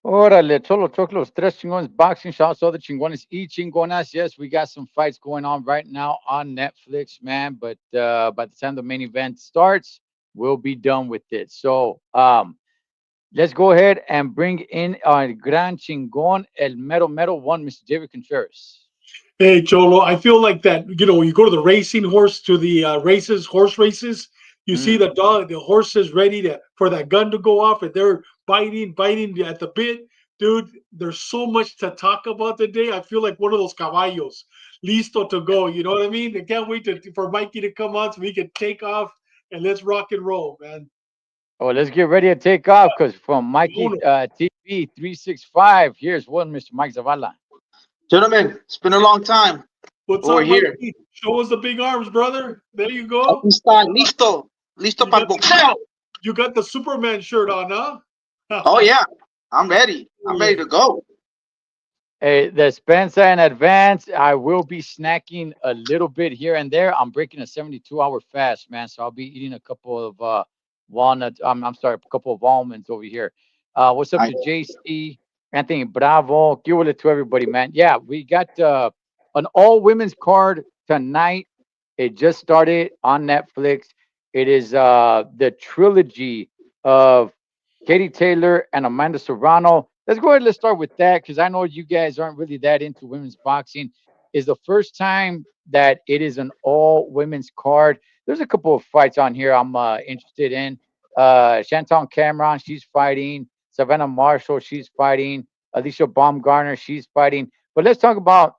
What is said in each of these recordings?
Órale, Cholo Choclos, Tres Chingones Boxing. Shout out to all the Chingones y Chingonas. Yes, we got some fights going on right now on Netflix, man. But by the time the main event starts, we'll be done with it. So let's go ahead and bring in our Gran Chingon, El Mero Mero one, Mr. David Contreras. Hey, Cholo, I feel like that. You go to the racing horse to the horse races. You see Mm. the horses ready to for that gun to go off, and they're biting at the bit. Dude, there's so much to talk about today. I feel like one of those caballos, listo to go. You know what I mean? I can't wait for Mikey to come on so we can take off and let's rock and roll, man. Oh, let's get ready to take off because from Mikey TV 365, here's one, Mr. Mike Zavala. Gentlemen, it's been a long time, What's but we're up, here. Mikey? Show us the big arms, brother. There you Aquí go. está, listo. Listo You para el got boxeo. you got the Superman shirt on, Oh, huh? yeah. I'm ready. I'm ready to go. Hey, the Spencer in advance. I will be snacking a little bit here and there. I'm breaking a 72-hour fast, man. So I'll be eating a couple of walnuts. I'm sorry, a couple of almonds over here. What's up I, to JC, Anthony Bravo? Give it to everybody, man. Yeah, we got an all women's card tonight. It just started on Netflix. It is the trilogy of Katie Taylor and Amanda Serrano. Let's go ahead. Let's start with that because I know you guys aren't really that into women's boxing. Is the first time that it is an all women's card. There's a couple of fights on here I'm interested in. Shanton Cameron, she's fighting. Savannah Marshall, she's fighting. Alicia Baumgartner, she's fighting. But let's talk about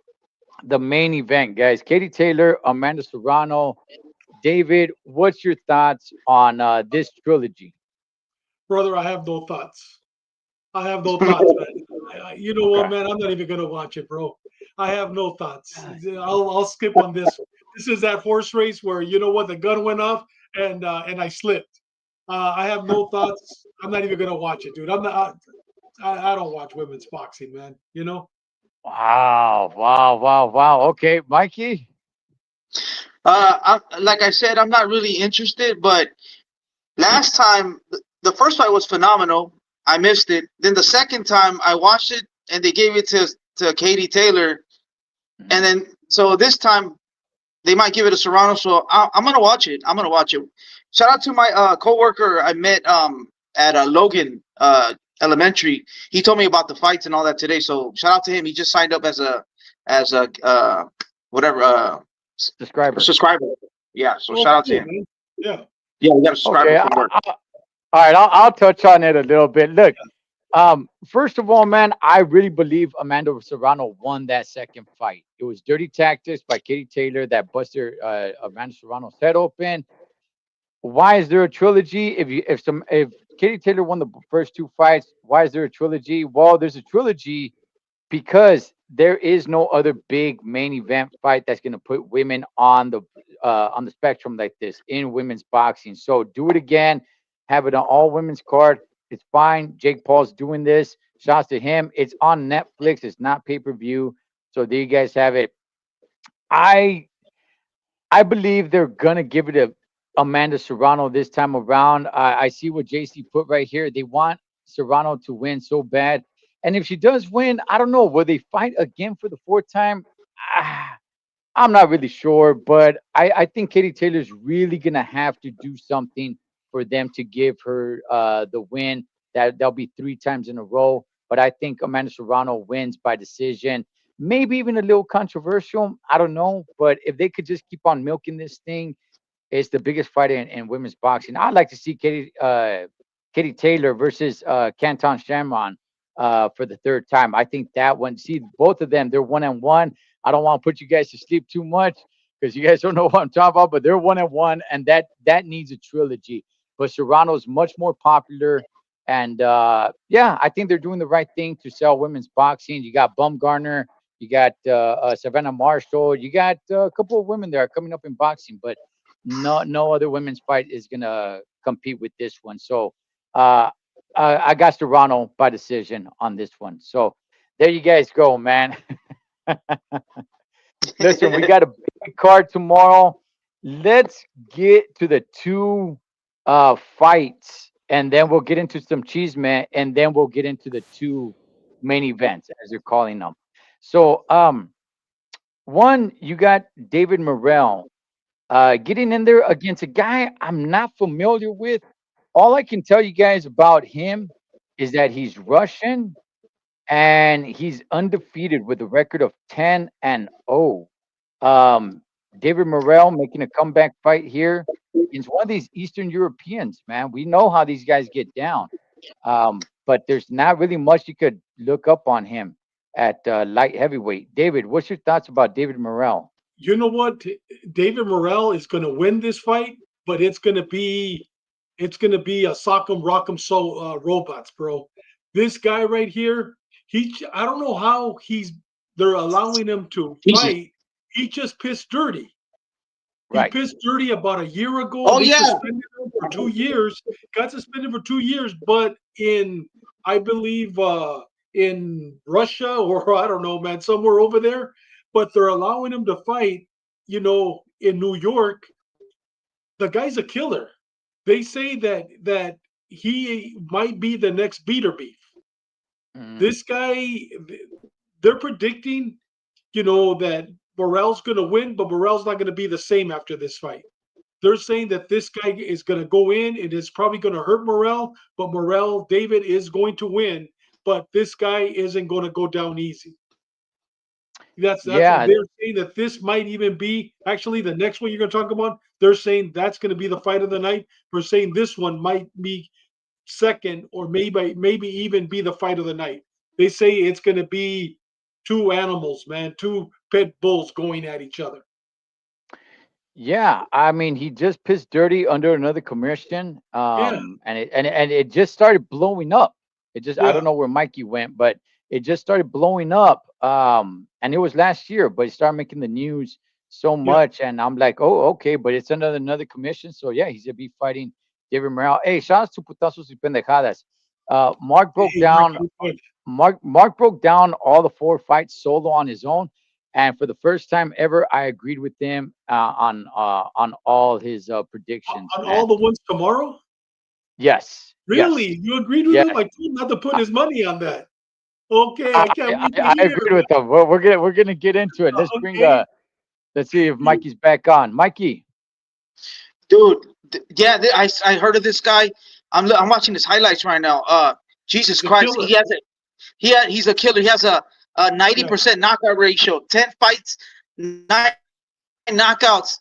the main event, guys. Katie Taylor, Amanda Serrano. David, what's your thoughts on this trilogy? Brother, I have no thoughts. I have no thoughts, man. You know what, Okay. man? I'm not even gonna watch it, bro. I have no thoughts. I'll skip on this. This is that horse race where you know what the gun went off and I slipped. I have no thoughts. I'm not even gonna watch it, dude. I'm not. I don't watch women's boxing, man. You know. Wow, wow, wow, wow. Okay, Mikey. like I said, I'm not really interested, but last time, the first fight was phenomenal. I missed it. Then the second time I watched it and they gave it to Katie Taylor. And Mhm. then, so this time they might give it to Serrano. So I'm going to watch it. I'm going to watch it. Shout out to my coworker I met at Logan Elementary. He told me about the fights and all that today. So shout out to him. He just signed up as a whatever Subscriber. subscriber. Yeah. So Oh, shout out to cool, him. man. Yeah. Yeah, we got a subscriber Okay. from work. All right. I'll touch on it a little bit. Look, first of all, man, I really believe Amanda Serrano won that second fight. It was Dirty Tactics by Katie Taylor that busted Amanda Serrano's head open. Why is there a trilogy? If Katie Taylor won the first two fights, why is there a trilogy? Well, there's a trilogy because there is no other big main event fight that's going to put women on the spectrum like this in women's boxing. So do it again, have it on all women's card. It's fine. Jake Paul's doing this. Shouts to him. It's on Netflix. It's not pay per view. So there you guys have it. I I believe they're gonna give it a Amanda Serrano this time around. I see what JC put right here. They want Serrano to win so bad, and if she does win, I don't know. Will they fight again for the fourth time? Ah, I'm not really sure, but I think Katie Taylor's really gonna have to do something for them to give her the win. That'll be three times in a row. But I think Amanda Serrano wins by decision. Maybe even a little controversial. I don't know. But if they could just keep on milking this thing, it's the biggest fight in women's boxing. I'd like to see Katie Taylor versus Canton Shamron for the third time. I think that one. See, both of them, they're 1-1. I don't want to put you guys to sleep too much because you guys don't know what I'm talking about. But they're 1-1, and that needs a trilogy. But Serrano's much more popular, and yeah, I think they're doing the right thing to sell women's boxing. You got Bumgarner, you got Savannah Marshall, you got a couple of women there coming up in boxing, but no other women's fight is gonna compete with this one. So uh, I got Serrano by decision on this one. So there you guys go, man. Listen, we got a big card tomorrow. Let's get to the two fights and then we'll get into some cheese man, and then we'll get into the two main events as they're calling them. So, one, you got David Morrell getting in there against a guy I'm not familiar with. All I can tell you guys about him is that he's Russian and he's undefeated with a record of 10-0. Um, David Morrell making a comeback fight here against one of these Eastern Europeans, man. We know how these guys get down, but there's not really much you could look up on him at light heavyweight. David, what's your thoughts about David Morrell? You know what? David Morrell is going to win this fight, but it's going to be a sock'em rock'em so robots, bro. This guy right here, I don't know how they're allowing him to Jesus. fight. He just pissed dirty. He Right. pissed dirty about a year ago. Oh They yeah. suspended him for 2 years. Got suspended for 2 years, but I believe, in Russia or I don't know, man, somewhere over there. But they're allowing him to fight. In New York, the guy's a killer. They say that he might be the next beater beef. Mm, This guy, they're predicting, that Morrell's going to win, but Morrell's not going to be the same after this fight. They're saying that this guy is going to go in and it's probably going to hurt Morrell, but David is going to win, but this guy isn't going to go down easy. That's yeah, they're saying that this might even be actually the next one you're going to talk about. They're saying that's going to be the fight of the night. We're saying this one might be second, or maybe even be the fight of the night. They say it's going to be two animals, man, two pit bulls going at each other. yeah. I mean, he just pissed dirty under another commission, Yeah, and it just started blowing up. It just I yeah, don't know where Mikey went, but it just started blowing up. And it was last year, but it started making the news so yeah. much, and I'm like, oh, okay, but it's under another commission, so yeah, he's gonna be fighting David Morrell. Hey, shout out to Putazos y Pendejadas. Mark broke Hey, Mark, down good point. Mark broke down all the four fights solo on his own, and for the first time ever, I agreed with him on all his predictions, On man. all the ones tomorrow? Yes, yes, Really? You agreed with yeah. him? I told him not to put his money on that. Okay, I, I can't wait to I hear. agreed with him. We're gonna get into it. Okay. Let's see if Mikey's back on. Mikey. Dude, yeah, I heard of this guy. I'm watching his highlights right now. Jesus He's a Christ, killer. he's a killer. He has a Yeah. 90% knockout ratio, 10 fights, 9 knockouts,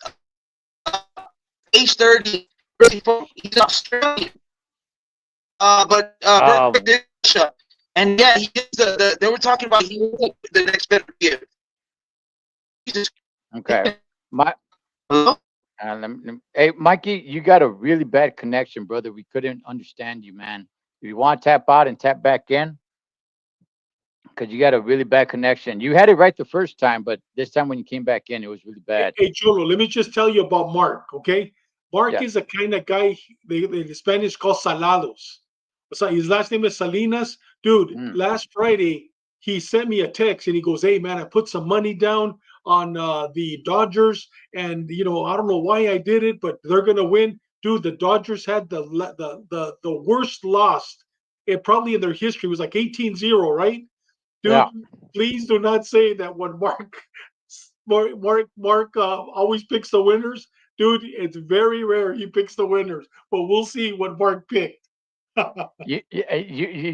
age 30. Really, he's Australian. But Um. and yeah, he is they were talking about he is the next better year. Jesus. Okay. My. Hello? Hey, Mikey, you got a really bad connection, brother. We couldn't understand you, man. If you want to tap out and tap back in, because you got a really bad connection. You had it right the first time, but this time when you came back in, it was really bad. Hey, Chulo, let me just tell you about Mark, okay? Mark Yeah. is the kind of guy they in Spanish call salados. So his last name is Salinas. Dude, Mm. last Friday, he sent me a text and he goes, "Hey, man, I put some money down on the Dodgers. And, I don't know why I did it, but they're going to win." Dude, the Dodgers had the worst loss, probably in their history. It was like 18-0, right? Dude, Yeah. please do not say that when Mark always picks the winners. Dude, it's very rare he picks the winners, but we'll see what Mark picked. You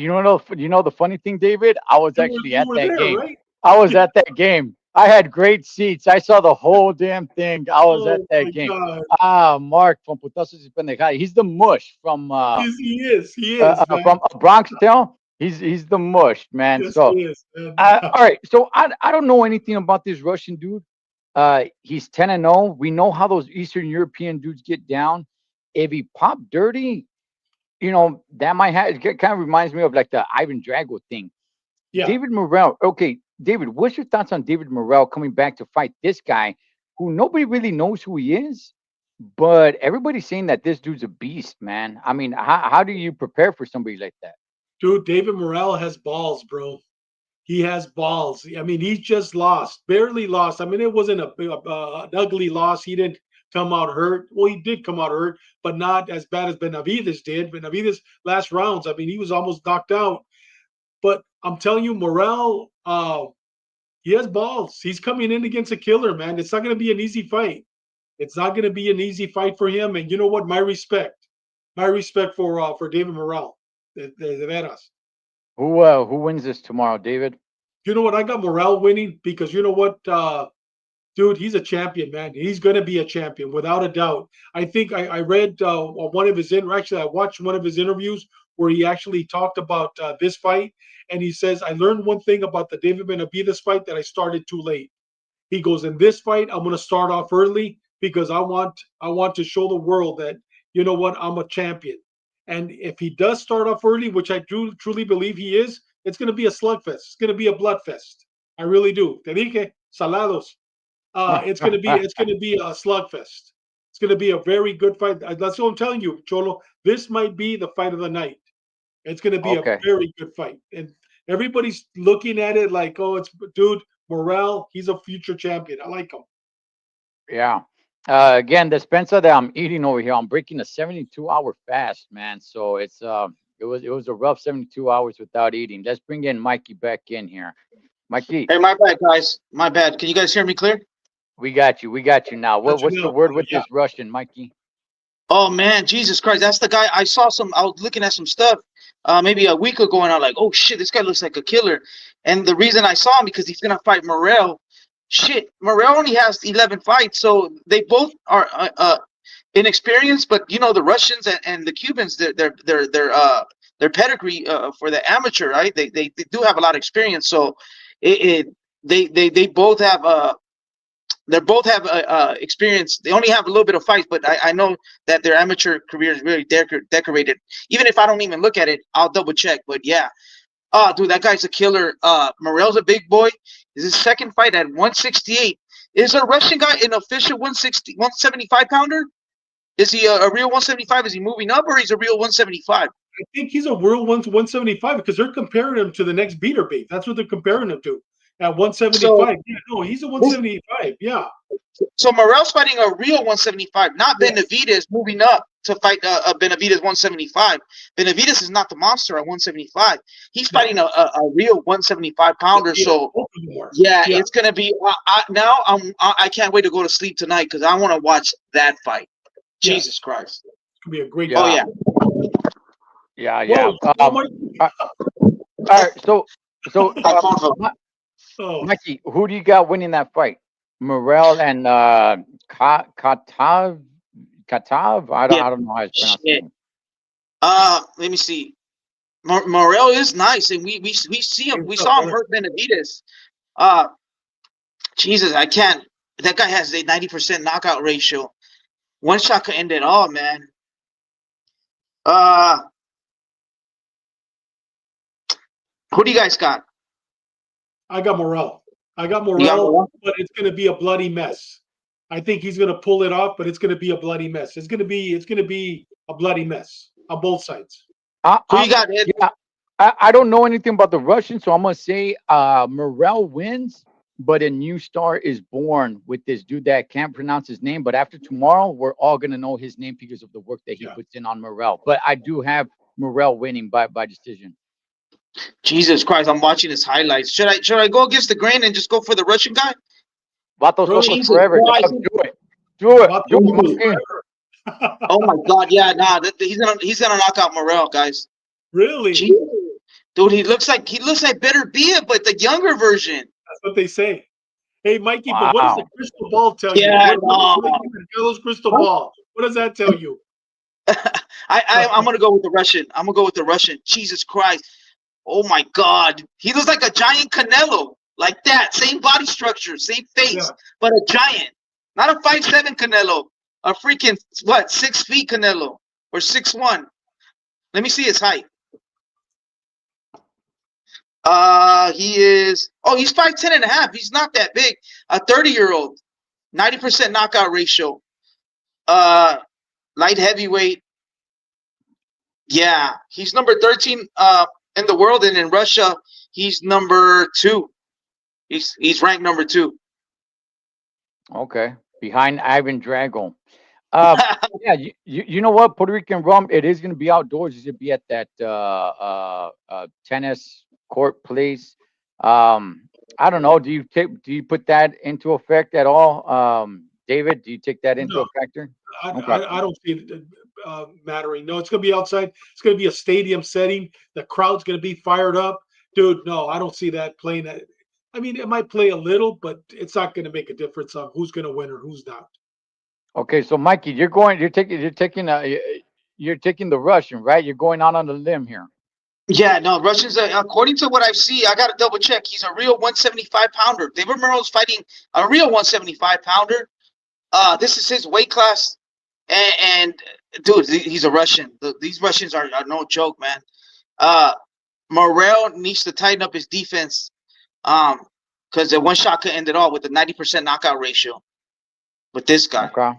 know the funny thing, David. I was actually You at were that there, game. right? I was at that game. I had great seats. I saw the whole damn thing. I was at Oh that my game. God. Mark from Putazos y Pendejadas. He's the mush He is, man. from Bronx Tale. He's the mush, man. Yes, he So is, man. all right. So I don't know anything about this Russian dude. He's 10-0. We know how those Eastern European dudes get down. If he popped dirty, that might have it kind of reminds me of like the Ivan Drago thing. Yeah. David Morrell. Okay, David, what's your thoughts on David Morrell coming back to fight this guy who nobody really knows who he is, but everybody's saying that this dude's a beast, man. I mean, how do you prepare for somebody like that? Dude, David Morrell has balls, bro. He has balls. I mean, he just lost, barely lost. I mean, it wasn't an ugly loss. He didn't come out hurt. Well, he did come out hurt, but not as bad as Benavides did. Benavides last rounds, I mean, he was almost knocked out. But I'm telling you, Morrell, he has balls. He's coming in against a killer, man. It's not going to be an easy fight. It's not going to be an easy fight for him. And you know what? My respect for David Morrell. De veras. Who wins this tomorrow, David? You know what? I got Morrell winning because you know what, dude, he's a champion, man. He's going to be a champion without a doubt. I think I read one of his actually I watched one of his interviews where he actually talked about this fight, and he says, I learned one thing about the David Benavidez fight that I started too late. He goes, in this fight, I'm going to start off early because I want to show the world that, you know what, I'm a champion. And if he does start off early, which I do truly believe he is, it's going to be a slugfest. It's going to be a bloodfest. I really do. Te dije, salados. It's going to be a slugfest. It's going to be a very good fight. That's what I'm telling you, Cholo. This might be the fight of the night. It's going to be a very good fight, and everybody's looking at it like, oh, it's dude Morrell. He's a future champion. I like him. Yeah. Again, the Spencer that I'm eating over here, I'm breaking a 72-hour fast, man. So it was a rough 72 hours without eating. Let's bring in Mikey back in here. Mikey. Hey, my bad, guys. My bad. Can you guys hear me clear? We got you now. What's the word with this Russian, Mikey? Oh man, Jesus Christ, that's the guy. I was looking at some stuff maybe a week ago, and I'm like, oh shit, this guy looks like a killer. And the reason I saw him because he's gonna fight Morrell. Shit, Morrell only has 11 fights, so they both are inexperienced. But you know, the Russians and the Cubans, their pedigree for the amateur, right? They do have a lot of experience. So they both have experience. They only have a little bit of fights, but I know that their amateur career is really decorated. Even if I don't even look at it, I'll double check. But yeah, oh, dude, that guy's a killer. Morrell's a big boy. This is his second fight at 168. Is a Russian guy an official 175 pounder? Is he a real 175? Is he moving up, or he's a real 175? I think he's a real 175 because they're comparing him to the next beater bait. That's what they're comparing him to. At 175. So, yeah, no, he's a 175. Yeah. So Morrell's fighting a real 175, not Benavidez moving up to fight Benavidez 175. Benavidez is not the monster at 175. He's fighting a real 175 pounder. So yeah, it's gonna be. I can't wait to go to sleep tonight because I want to watch that fight. Jesus Christ, it's gonna be a great. Oh yeah. Yeah. All right. So. Mikey, who do you got winning that fight? Morrell and Katav? I don't know how it's pronounced. Let me see. Morrell is nice, and we see him. We saw him hurt Benavidez. Jesus, I can't. That guy has a 90% knockout ratio. One shot could end it all, man. Who do you guys got? I got Morrell, but it's going to be a bloody mess. I think he's going to pull it off, but it's going to be a bloody mess. It's going to be a bloody mess on both sides. Who you got, Ed? Yeah, I don't know anything about the Russians, so I'm going to say Morrell wins, but a new star is born with this dude that can't pronounce his name. But after tomorrow, we're all going to know his name because of the work that he puts in on Morrell. But I do have Morrell winning by decision. Jesus Christ, I'm watching his highlights. Should I go against the grain and just go for the Russian guy? Vatos locos forever. Do it. Oh my God, yeah, he's gonna knock out Morrell, guys. Really? Jesus. Dude, he looks like Better Bia, but the younger version. That's what they say. Hey, Mikey, but what does the crystal ball tell you? Yeah, Carlos crystal ball. What does that tell you? I'm gonna go with the Russian. Jesus Christ. Oh my God, he looks like a giant Canelo, like that. Same body structure, same face, but a giant. Not a 5'7" Canelo, a freaking 6 feet Canelo or 6'1". Let me see his height. He is. Oh, he's 5'10" and a half. He's not that big. A 30-year-old, 90% knockout ratio. Light heavyweight. Yeah, he's number 13. In the world, and in Russia, he's number 2. He's ranked number 2. Okay, behind Ivan Drago. Yeah, you know what? Puerto Rican rum, it is going to be outdoors. It's going to be at that tennis court place. I don't know. Do you put that into effect at all, David? Do you take that into No, a factor? I, Okay. I don't see it mattering. No, it's going to be outside. It's going to be a stadium setting. The crowd's going to be fired up, dude. No, I don't see that playing. I mean, it might play a little, but it's not going to make a difference on who's going to win or who's not. Okay. So, Mikey, you're taking the Russian, right? You're going out on the limb here. Yeah, no, Russians. According to what I've seen, I got to double check. He's a real 175 pounder. David Morrell's fighting a real 175 pounder. This is his weight class, and dude, he's a Russian. These Russians are no joke, man. Uh, Morrell needs to tighten up his defense, because the one shot could end it all with a 90% knockout ratio with this guy. Okay.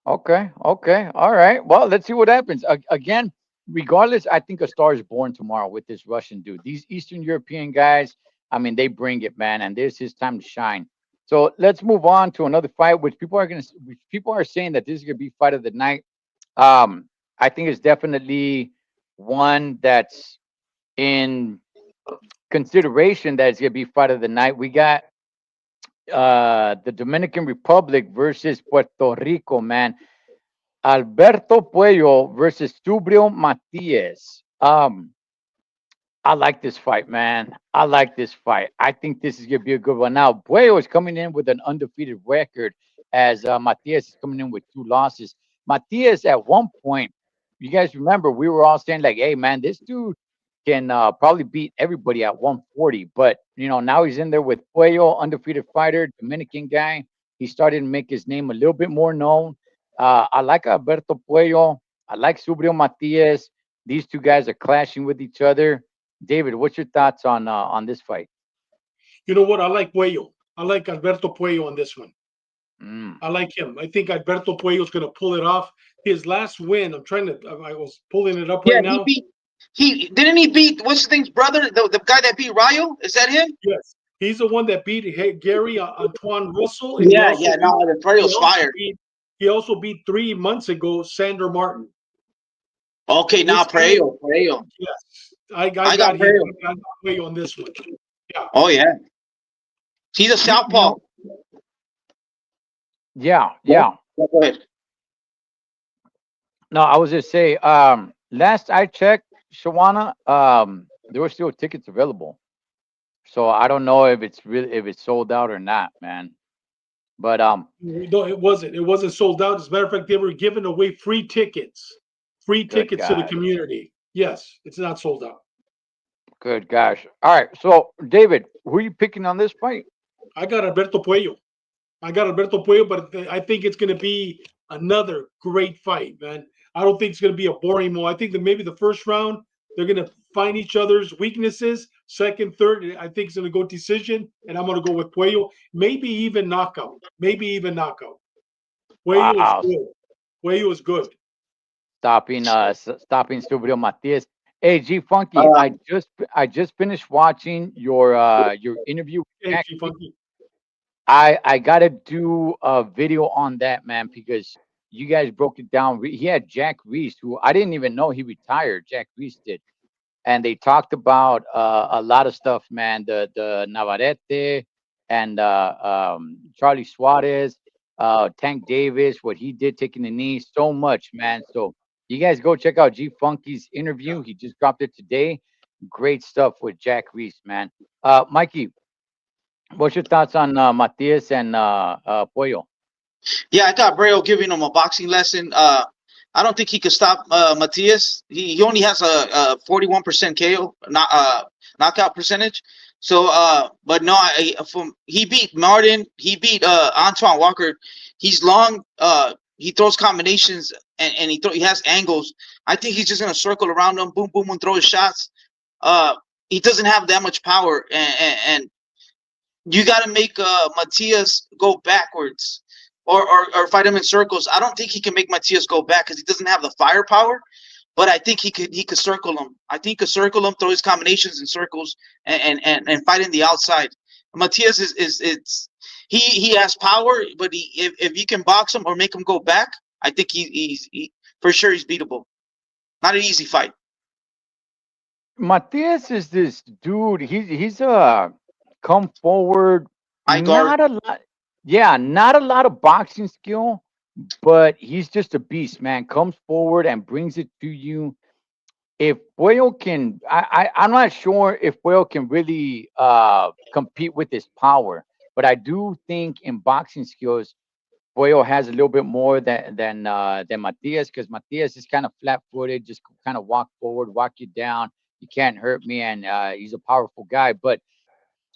Okay. Okay. All right. Well, let's see what happens. Again, regardless, I think a star is born tomorrow with this Russian dude. These Eastern European guys, I mean, they bring it, man, and this is his time to shine. So let's move on to another fight, which people are saying that this is gonna be fight of the night. I think it's definitely one that's in consideration that it's gonna be fight of the night. We got the Dominican Republic versus Puerto Rico, man. Alberto Puello versus Subrio Matias. I like this fight, man. I like this fight. I think this is gonna be a good one. Now, Puello is coming in with an undefeated record, as Matias is coming in with 2 losses. Matias, at one point, you guys remember, we were all saying like, "Hey, man, this dude can probably beat everybody at 140." But now he's in there with Puello, undefeated fighter, Dominican guy. He started to make his name a little bit more known. I like Alberto Puello. I like Subrio Matias. These two guys are clashing with each other. David, what's your thoughts on this fight? You know what? I like Puello. I like Alberto Puello on this one. Mm. I like him. I think Alberto Puello is going to pull it off. His last win, I was pulling it up Yeah, right he now. beat. He didn't he beat what's his name's brother, the guy that beat Rayo. Is that him? Yes, he's the one that beat Gary Antoine Russell, and Yeah, yeah. No, the Rayo's fire. he also beat 3 months ago Sander Martin. Okay, now This kid, Preo. yes, I I got got him. Preo. I got Puello on this one. Yeah, Oh yeah, he's a you southpaw. know, Yeah, Go yeah. ahead. No, I was just say, last I checked, Shawana, there were still tickets available. So I don't know if it's sold out or not, man. But no, it wasn't. It wasn't sold out. As a matter of fact, they were giving away free good tickets to the gosh, community. Yes, it's not sold out. good gosh. All right, so David, who are you picking on this fight? I got Alberto Puello. But I think it's going to be another great fight, man. I don't think it's going to be a boring one. I think that maybe the first round they're going to find each other's weaknesses. Second, third, I think it's going to go decision, and I'm going to go with Puello. Maybe even knockout. Puello is Wow, good. Puello is good. stopping Subrio Matias. Hey, G Funky, Uh, I just finished watching your interview with Hey, Jack. G Funky. I gotta do a video on that, man, because you guys broke it down. He had Jack Reese, who I didn't even know he retired. Jack Reese did, and they talked about a lot of stuff, man. The Navarrete and Charlie Suarez, Tank Davis, what he did taking the knee, so much, man. So you guys go check out G Funky's interview. He just dropped it today. Great stuff with Jack Reese, man. Mikey, what's your thoughts on Matias and Pollo? yeah, I got Breo giving him a boxing lesson. I don't think he could stop Matias. He only has a 41% KO knockout percentage. So, but no, from he beat Martin. He beat Antoine Walker. He's long. He throws combinations and he has angles. I think he's just gonna circle around him, boom, boom, and throw his shots. He doesn't have that much power, and you got to make Matias go backwards or fight him in circles. I don't think he can make Matias go back because he doesn't have the firepower. But I think he could circle him. I think he could circle him, throw his combinations in circles, and fight in the outside. Matias is he has power, but if you can box him or make him go back, I think for sure he's beatable. Not an easy fight. Matias is this dude. He's come forward. I guard. Not a lot. Yeah, not a lot of boxing skill, but he's just a beast, man. Comes forward and brings it to you. If Boyle can, I'm not sure if Boyle can really compete with his power, but I do think in boxing skills, Boyle has a little bit more than Matias, because Matias is kind of flat-footed, just kind of walk forward, walk you down. You can't hurt me, and he's a powerful guy. But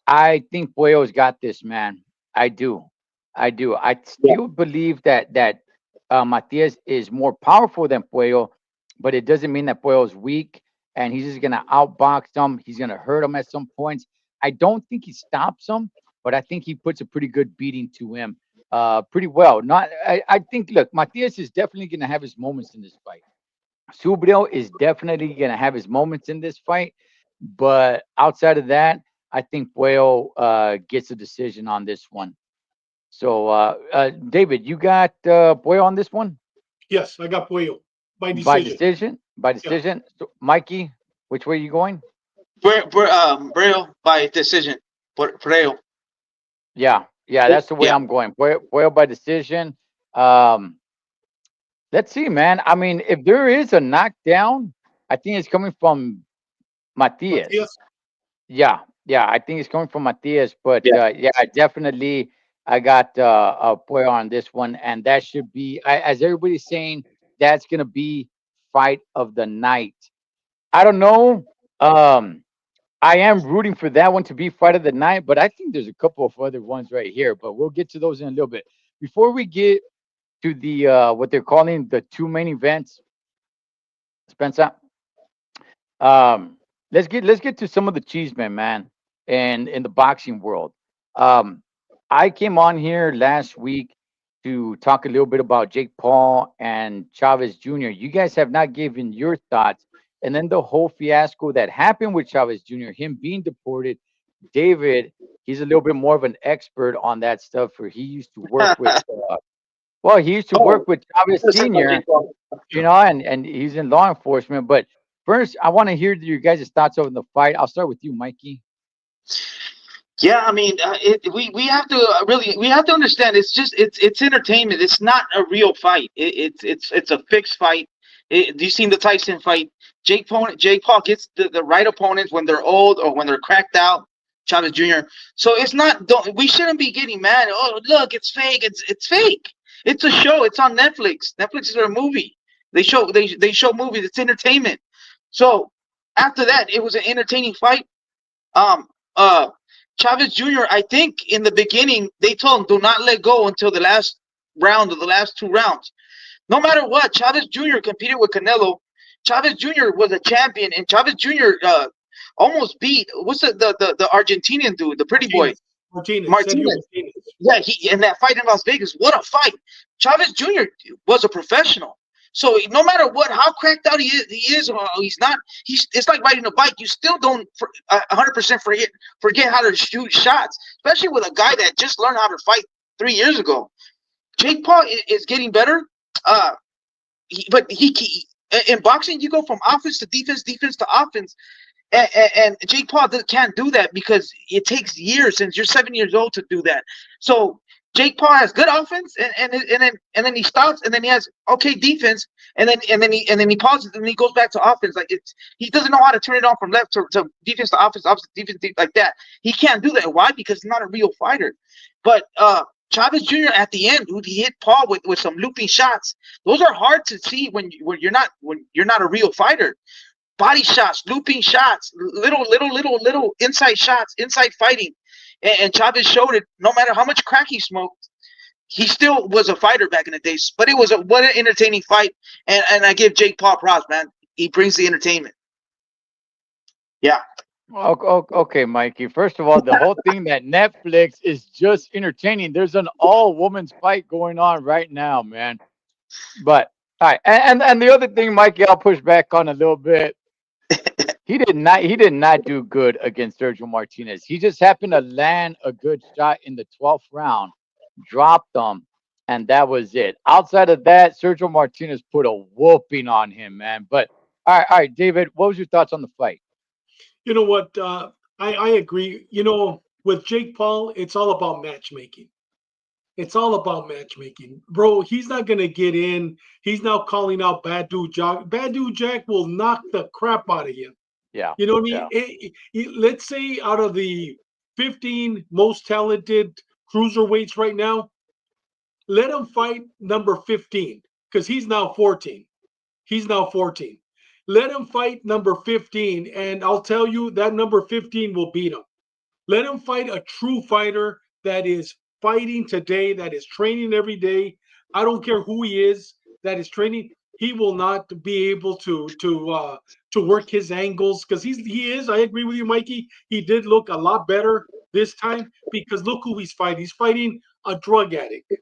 I think Puello's got this, man. I do. I do. I Yeah. still believe that Matias is more powerful than Puello, but it doesn't mean that Puello's weak and he's just gonna outbox him. He's gonna hurt him at some points. I don't think he stops him, but I think he puts a pretty good beating to him, pretty well. Not, I think. Look, Matias is definitely gonna have his moments in this fight. Subriel is definitely going to have his moments in this fight, but outside of that, I think Puello gets a decision on this one. So, David, you got Puello on this one Yes, I got Puello by by decision. decision. By Yeah. decision. So, Mikey, which way are you going? Braille by decision. Braille. Yeah, yeah, that's the way Yeah. I'm going. Puello by decision. Um, let's see, man. I mean, if there is a knockdown, I think it's coming from Matias. Matias. Yeah, yeah, I think it's coming from Matias, but Yeah. yeah, definitely, I got a Puello on this one, and that should be, as everybody's saying, that's gonna be fight of the night. I don't know. Um, I am rooting for that one to be fight of the night, but I think there's a couple of other ones right here, but we'll get to those in a little bit. Before we get to the what they're calling the two main events, Spencer. Um, let's get to some of the cheesemen, man, and in the boxing world. Um, I came on here last week to talk a little bit about Jake Paul and Chavez Jr. You guys have not given your thoughts, and then the whole fiasco that happened with Chavez Jr., him being deported. David, he's a little bit more of an expert on that stuff, for he used to work with. Well, he used to Oh, work with Chavez Sr., Yeah. and he's in law enforcement. But first, I want to hear your guys' thoughts on the fight. I'll start with you, Mikey. Yeah, I mean, we have to really we have to understand. It's entertainment. It's not a real fight. It's a fixed fight. You seen the Tyson fight? Jake Paul gets the right opponents when they're old or when they're cracked out. Chavez Jr. So it's not. Don't we shouldn't be getting mad. Oh, look, it's fake. It's fake. It's a show. It's on Netflix. Netflix is a movie. They show movies. It's entertainment. So after that, it was an entertaining fight. Um, uh, Chavez Jr., I think in the beginning, they told him, do not let go until the last round of the last two rounds. No matter what, Chavez Jr. competed with Canelo. Chavez Jr. was a champion, and Chavez Jr. Almost beat, what's the Argentinian dude, the pretty boy, Martinez. Martinez. Sergio Martinez. Martinez. Yeah, he in that fight in Las Vegas. What a fight! Chavez Jr. was a professional. So no matter what, how cracked out he is, or he's not. It's like riding a bike. You still don't 100% forget how to shoot shots, especially with a guy that just learned how to fight 3 years ago. Jake Paul is getting better, uh, but he in boxing you go from offense to defense, defense to offense, and Jake Paul can't do that because it takes years since you're 7 years old to do that. So Jake Paul has good offense, and then he stops, and then he has okay defense, and then he pauses, and then he goes back to offense. Like he doesn't know how to turn it on from left to defense to offense defense like that. He can't do that. Why? Because he's not a real fighter. But Chavez Jr. at the end, who he hit Paul with some looping shots. Those are hard to see when you're not a real fighter. Body shots, looping shots, little inside shots, inside fighting. And Chavez showed it. No matter how much crack he smoked, he still was a fighter back in the days. But it was what an entertaining fight. And I give Jake Paul props, man. He brings the entertainment. Yeah. Okay, Mikey. First of all, the whole thing that Netflix is just entertaining. There's an all women's fight going on right now, man. But all right, and the other thing, Mikey, I'll push back on a little bit. He did not do good against Sergio Martinez. He just happened to land a good shot in the 12th round, dropped him, and that was it. Outside of that, Sergio Martinez put a whooping on him, man. But all right, David, what was your thoughts on the fight? You know what? I agree. With Jake Paul, it's all about matchmaking. It's all about matchmaking, bro. He's not gonna get in. He's now calling out Bad Dude Jack. Bad Dude Jack will knock the crap out of him. Yeah, You know what I yeah, mean? Let's say out of the 15 most talented cruiserweights right now, let him fight number 15 because he's now 14. He's now 14. Let him fight number 15, and I'll tell you that number 15 will beat him. Let him fight a true fighter that is fighting today, that is training every day. I don't care who he is that is training. He will not be able to work his angles because he is. I agree with you, Mikey. He did look a lot better this time because look who he's fighting. He's fighting a drug addict.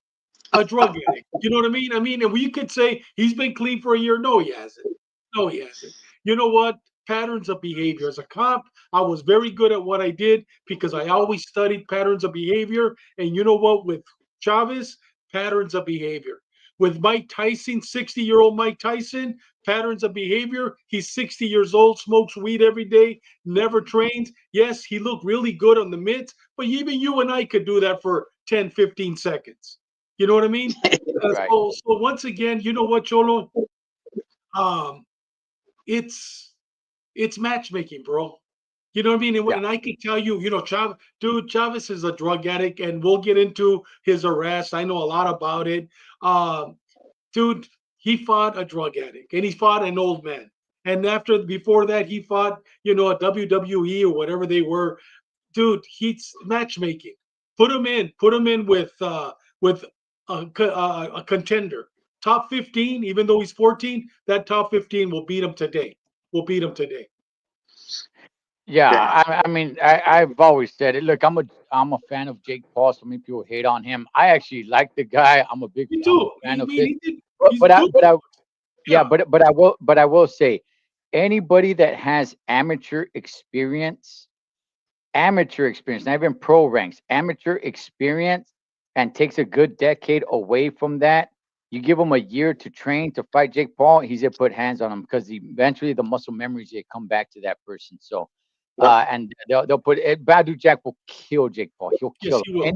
A drug addict. You know what I mean? And we could say he's been clean for a year. No, he hasn't. No, he hasn't. You know what? Patterns of behavior. As a cop, I was very good at what I did because I always studied patterns of behavior. And you know what? With Chavez, patterns of behavior. With Mike Tyson, 60-year-old Mike Tyson, patterns of behavior. He's 60 years old, smokes weed every day, never trains. Yes, he looked really good on the mitts, but even you and I could do that for 10, 15 seconds. You know what I mean? right. So once again, you know what, Cholo? Um, it's it's matchmaking, bro. You know what I mean? And, Yeah, and I can tell you, Chavez is a drug addict, and we'll get into his arrest. I know a lot about it. Um, dude, he fought a drug addict, and he fought an old man. And before that, he fought, a WWE or whatever they were. Dude, he's matchmaking. Put him in with a contender. Top 15, even though he's 14, that top 15 will beat him today. Will beat him today. yeah. Yeah. I mean, I've always said it. Look, I'm a fan of Jake Paul. So many people hate on him. I actually like the guy. Me I'm a too. fan I of mean, his. he's good. But I yeah, Yeah. but I will say, anybody that has amateur experience, not even pro ranks, amateur experience, and takes a good decade away from that, you give him a year to train to fight Jake Paul, he's gonna put hands on him because eventually the muscle memories they come back to that person. So, Yep. and they'll put it. Badu Jack will kill Jake Paul. He'll Yes, kill he him. will.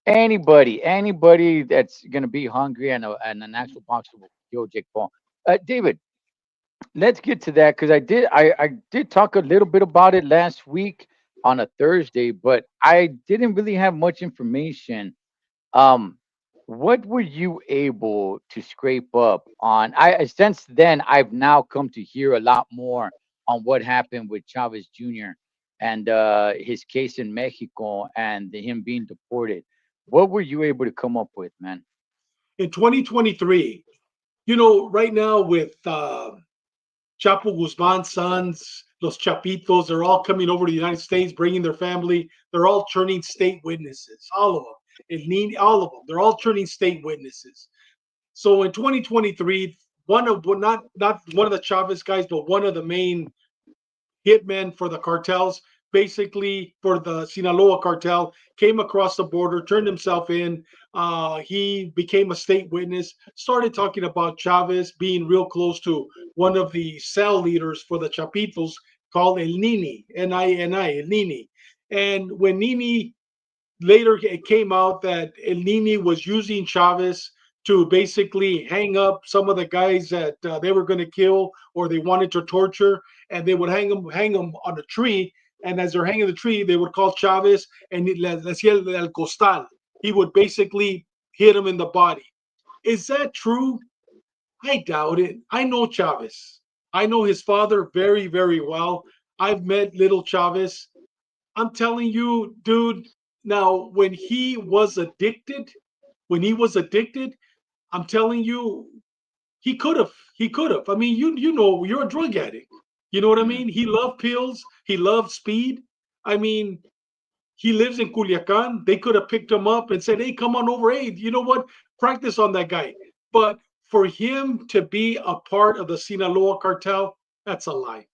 Anybody that's gonna be hungry and an actual boxer will kill Jake Paul. David, let's get to that because I did talk a little bit about it last week on a Thursday, but I didn't really have much information. Um, what were you able to scrape up on? Since then I've now come to hear a lot more on what happened with Chavez Jr. and his case in Mexico and him being deported. What were you able to come up with, man? In 2023, right now with Chapo Guzman's sons, Los Chapitos, they're all coming over to the United States, bringing their family. They're all turning state witnesses, all of them. All of them. They're all turning state witnesses. So in 2023, one of not one of the Chavez guys, but one of the main hitmen for the cartels, basically for the Sinaloa cartel, came across the border, turned himself in. He became a state witness, started talking about Chavez being real close to one of the cell leaders for the Chapitos called El Nini, Nini, El Nini. And when Nini later it came out that El Nini was using Chavez to basically hang up some of the guys that they were going to kill or they wanted to torture, and they would hang them on a tree. And as they're hanging the tree, they would call Chavez and le decía el costal. He would basically hit him in the body. Is that true? I doubt it. I know Chavez. I know his father very, very well. I've met little Chavez. I'm telling you, dude. Now, when he was addicted, I'm telling you, he could have. He could have. I mean, you're a drug addict. You know what I Mm, mean? He loved pills. He loved speed. I mean, he lives in Culiacan. They could have picked him up and said, "Hey, come on over. Hey, you know what? Practice on that guy." But for him to be a part of the Sinaloa cartel, that's a lie.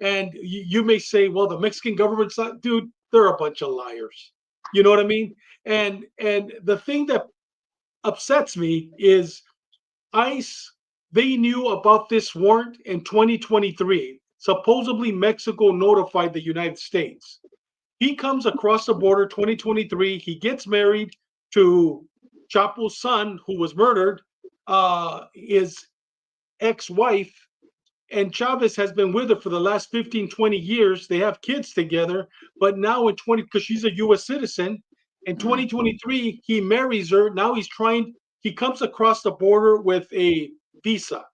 And you may say, well, the Mexican government's not, dude, they're a bunch of liars. You know what I mean? And the thing that upsets me is ICE, they knew about this warrant in 2023. Supposedly, Mexico notified the United States. He comes across the border 2023. He gets married to Chapo's son, who was murdered, his ex wife. And Chavez has been with her for the last 15, 20 years. They have kids together. But now in 20, because she's a US citizen, in Mm, 2023, he marries her. Now he comes across the border with a visa.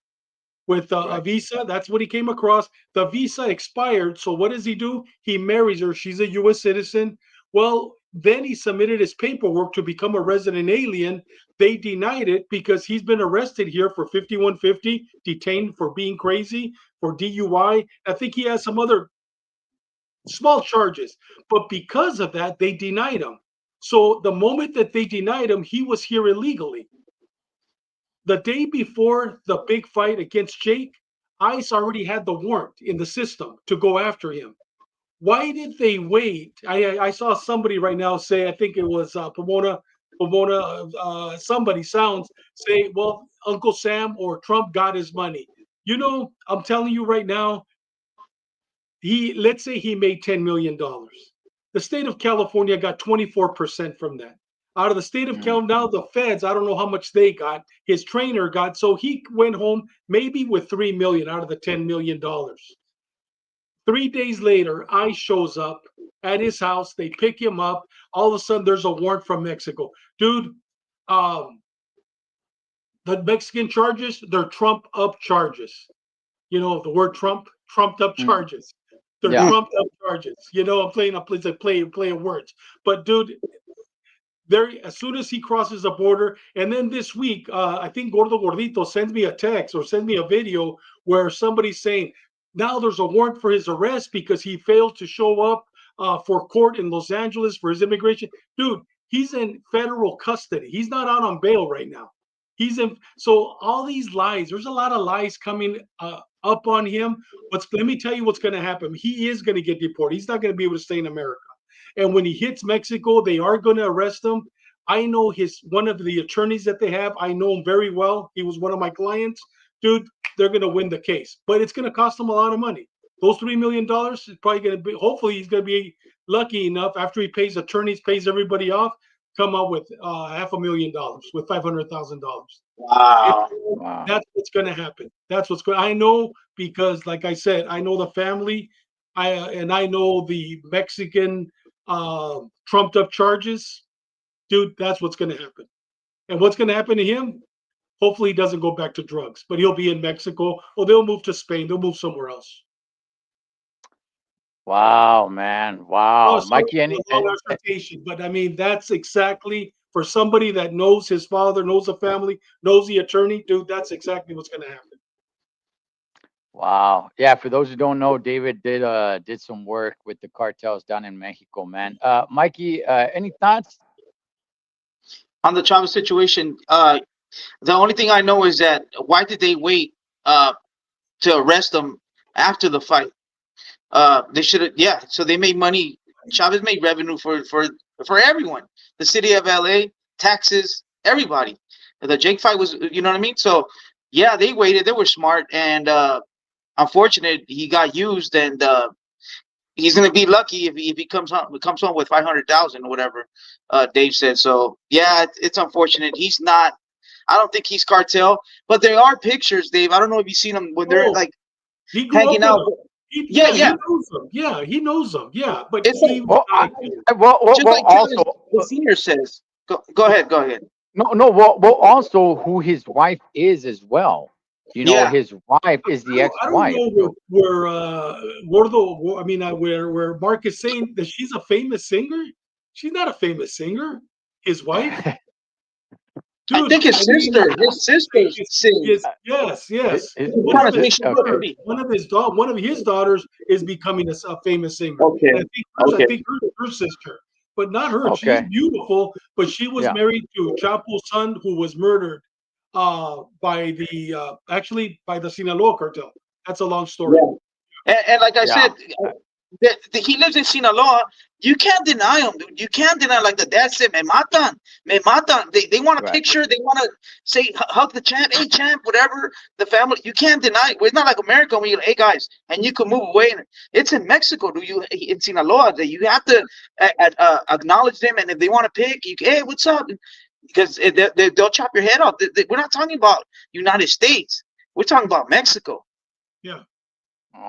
With a right. visa, that's what he came across. The visa expired. So what does he do? He marries her. She's a US citizen. Well, then he submitted his paperwork to become a resident alien. They denied it because he's been arrested here for 5150, detained for being crazy, for DUI. I think he has some other small charges. But because of that, they denied him. So the moment that they denied him, he was here illegally. The day before the big fight against Jake, ICE already had the warrant in the system to go after him. Why did they wait? I saw somebody right now say, I think it was Pomona, somebody sounds say, well, Uncle Sam or Trump got his money. I'm telling you right now, let's say he made $10 million. The state of California got 24% from that. Out of the state of Mm, California, now the feds, I don't know how much they got. His trainer got, so he went home maybe with 3 million out of the $10 million. 3 days later, ICE shows up at his house. They pick him up. All of a sudden, there's a warrant from Mexico, dude. Um, the Mexican charges, they're Trump up charges. You know the word Trump, trumped up mm, charges. They're yeah. trumped up charges. I'm playing words. But dude, there as soon as he crosses the border, and then this week, I think Gordo Gordito sends me a text or sends me a video where somebody's saying now there's a warrant for his arrest because he failed to show up for court in Los Angeles for his immigration. Dude, he's in federal custody. He's not out on bail right now. He's in. So all these lies. There's a lot of lies coming up on him. Let me tell you what's going to happen. He is going to get deported. He's not going to be able to stay in America. And when he hits Mexico, they are going to arrest him. I know one of the attorneys that they have. I know him very well. He was one of my clients. Dude, they're going to win the case, but it's going to cost them a lot of money. Those $3 million is probably going to be. Hopefully, he's going to be lucky enough after he pays attorneys, pays everybody off, come up with $500,000, with $500,000. Wow. Wow. That's what's going to happen. That's what's going. I know because, like I said, I know the family. I know the Mexican trumped up charges, dude. That's what's going to happen. And what's going to happen to him? Hopefully, he doesn't go back to drugs, but he'll be in Mexico, or they'll move to Spain. They'll move somewhere else. Wow, man. Oh, Wow. sorry Mikey, for the long assertion, but I mean that's exactly for somebody that knows his father, knows the family, knows the attorney, dude. That's exactly what's going to happen. wow. Yeah, for those who don't know, David did some work with the cartels down in Mexico, man. Mikey, any thoughts? On the Chavez situation, the only thing I know is that why did they wait to arrest him after the fight? They should have, yeah. So they made money. Chavez made revenue for everyone. The city of LA, taxes, everybody. The Jake fight was, you know what I mean? So yeah, they waited. They were smart, and unfortunate he got used, and he's gonna be lucky if he comes home with 500,000 or whatever. Dave said. So yeah, it's unfortunate. He's not. I don't think he's cartel, but there are pictures, Dave. I don't know if you've seen them when they're Oh, like he grew up hanging with out. him. Yeah, He yeah. knows them. Yeah, he knows them. Yeah, but It's he like was Well, not a killer. just well, like Travis, also, the senior says. Go ahead. Go ahead. no, well, also who his wife is as well. Yeah. His wife is the I don't ex-wife know too. where Gordo. I mean, where Mark is saying that she's a famous singer. She's not a famous singer. His wife, I dude. think his I mean, sister sings. yes. Trying to Is think it she's okay? pretty. One of his daughters is becoming a famous singer. Okay. And I Okay. think her sister, but not her. She's Okay. beautiful, but she was Yeah. married to Chapo's son, who was murdered by the actually by the Sinaloa cartel. That's a long story. Yeah. And like I Yeah. said, he lives in Sinaloa, You can't deny them, dude. You can't deny, like the dad said, me matan. They want a Right. picture. They want to say, hug the champ, hey champ, whatever. The family, you can't deny it. It's not like America when you're like, hey guys, and you can move away. And it's in Mexico, do you? In Sinaloa, that you have to acknowledge them, and if they want to pick, you, hey, what's up? Because they'll chop your head off. We're not talking about United States. We're talking about Mexico. Yeah.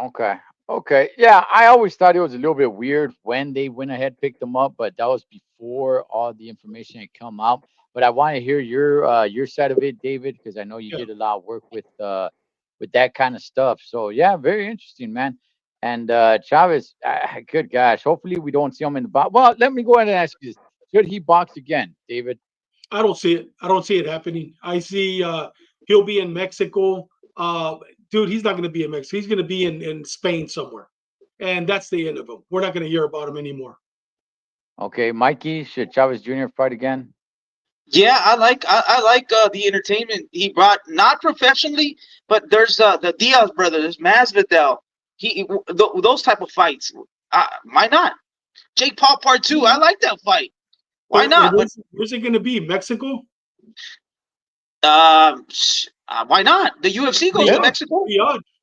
Okay. Okay. Yeah, I always thought it was a little bit weird when they went ahead picked them up, but that was before all the information had come out. But I want to hear your side of it, David, because I know you Yeah. did a lot of work with that kind of stuff. So yeah, very interesting, man. And Chavez, good gosh, hopefully we don't see him in the box. Well, let me go ahead and ask you this: should he box again, David? I don't see it. I don't see it happening. I see he'll be in Mexico. Dude, he's not going to be in Mexico. He's going to be in Spain somewhere. And that's the end of him. We're not going to hear about him anymore. Okay, Mikey, should Chavez Jr. fight again? Yeah, I like the entertainment he brought, not professionally, but there's the Diaz brothers, Masvidal. Those type of fights. Why not? Jake Paul Part 2. I like that fight. Why So not? But where's it going to be? Mexico? why not? The UFC goes to Yeah. Mexico.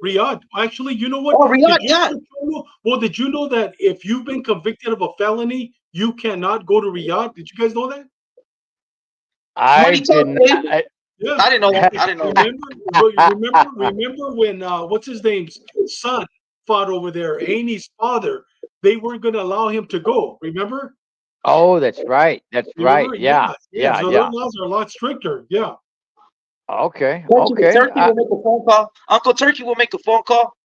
Riyadh. Actually, you know what? Oh, Riyadh, yeah. Well, did you know that if you've been convicted of a felony, you cannot go to Riyadh? Did you guys know that? I Money talk, did not. Dave. Yeah. I didn't know that. I didn't know that. Remember when what's his name's son fought over there, Haney's father? They weren't going to allow him to go. Remember? Oh, that's right. That's You right. remember? Yeah. Yeah. Yeah. So their Yeah. laws are a lot stricter. Yeah. Okay. Turkey, Okay. Turkey will make a phone call. Uncle Turkey will make a phone call.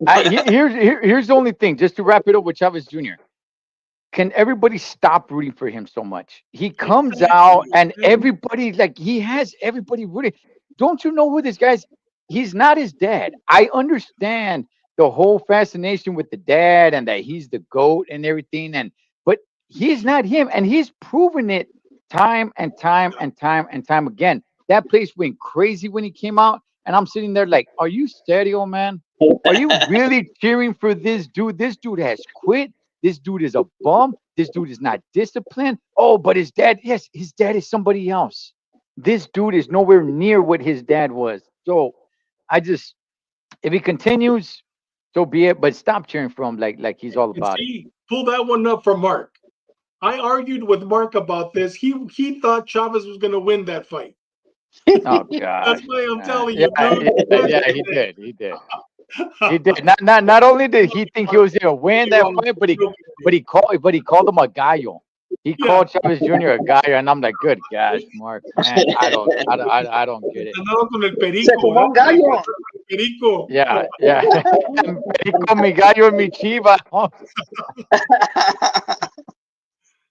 Here's the only thing, just to wrap it up with Chavez Jr. Can everybody stop rooting for him so much? He comes out and everybody, like, he has everybody rooting. Don't you know who this guy's? He's not his dad. I understand the whole fascination with the dad and that he's the GOAT and everything, but he's not him, and he's proven it time and time and time and time again. That place went crazy when he came out, and I'm sitting there like, are you stereo, man? Are you really cheering for this dude? This dude has quit. This dude is a bum. This dude is not disciplined. Oh, but his dad, yes, his dad is somebody else. This dude is nowhere near what his dad was. So I just, if he continues, so be it. But stop cheering for him like he's all And about it. see, pull that one up from Mark. I argued with Mark about this. He thought Chavez was going to win that fight. Oh gosh. That's why I'm telling Yeah, you, dude. yeah, he did. He did. He did. Not only did he think he was gonna win that fight, but he called him a gallo. He Yeah. called Chavez Jr. a gallo, and I'm like, good gosh, Mark, man, I don't get it. Andaba con el Se perico, fumó un ¿verdad? gallo. Perico. Yeah, yeah. Perico, mi gallo, mi chiva.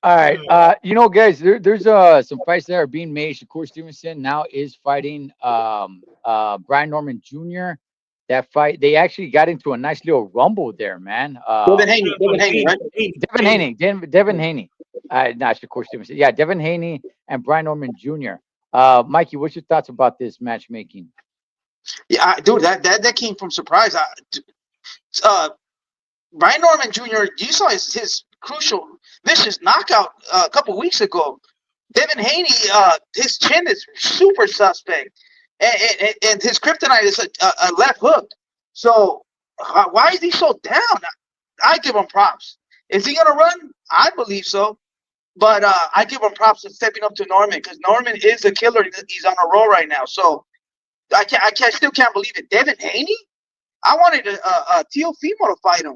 All right. Guys, there's some fights that are being made. Shakur Stevenson now is fighting Brian Norman Jr. That fight, they actually got into a nice little rumble there, man. Devin Haney, right? Devin Haney. Not Shakur Stevenson. Yeah, Devin Haney and Brian Norman Jr. Mikey, what's your thoughts about this matchmaking? Yeah, dude, that came from surprise. Brian Norman Jr. You saw his crucial vicious knockout a couple weeks ago. Devin Haney, his chin is super suspect, and his kryptonite is a left hook. So why is he so down? I give him props. Is he gonna run? I believe so. But I give him props for stepping up to Norman because Norman is a killer. He's on a roll right now. So still can't believe it. Devin Haney? I wanted a Teofimo to fight him,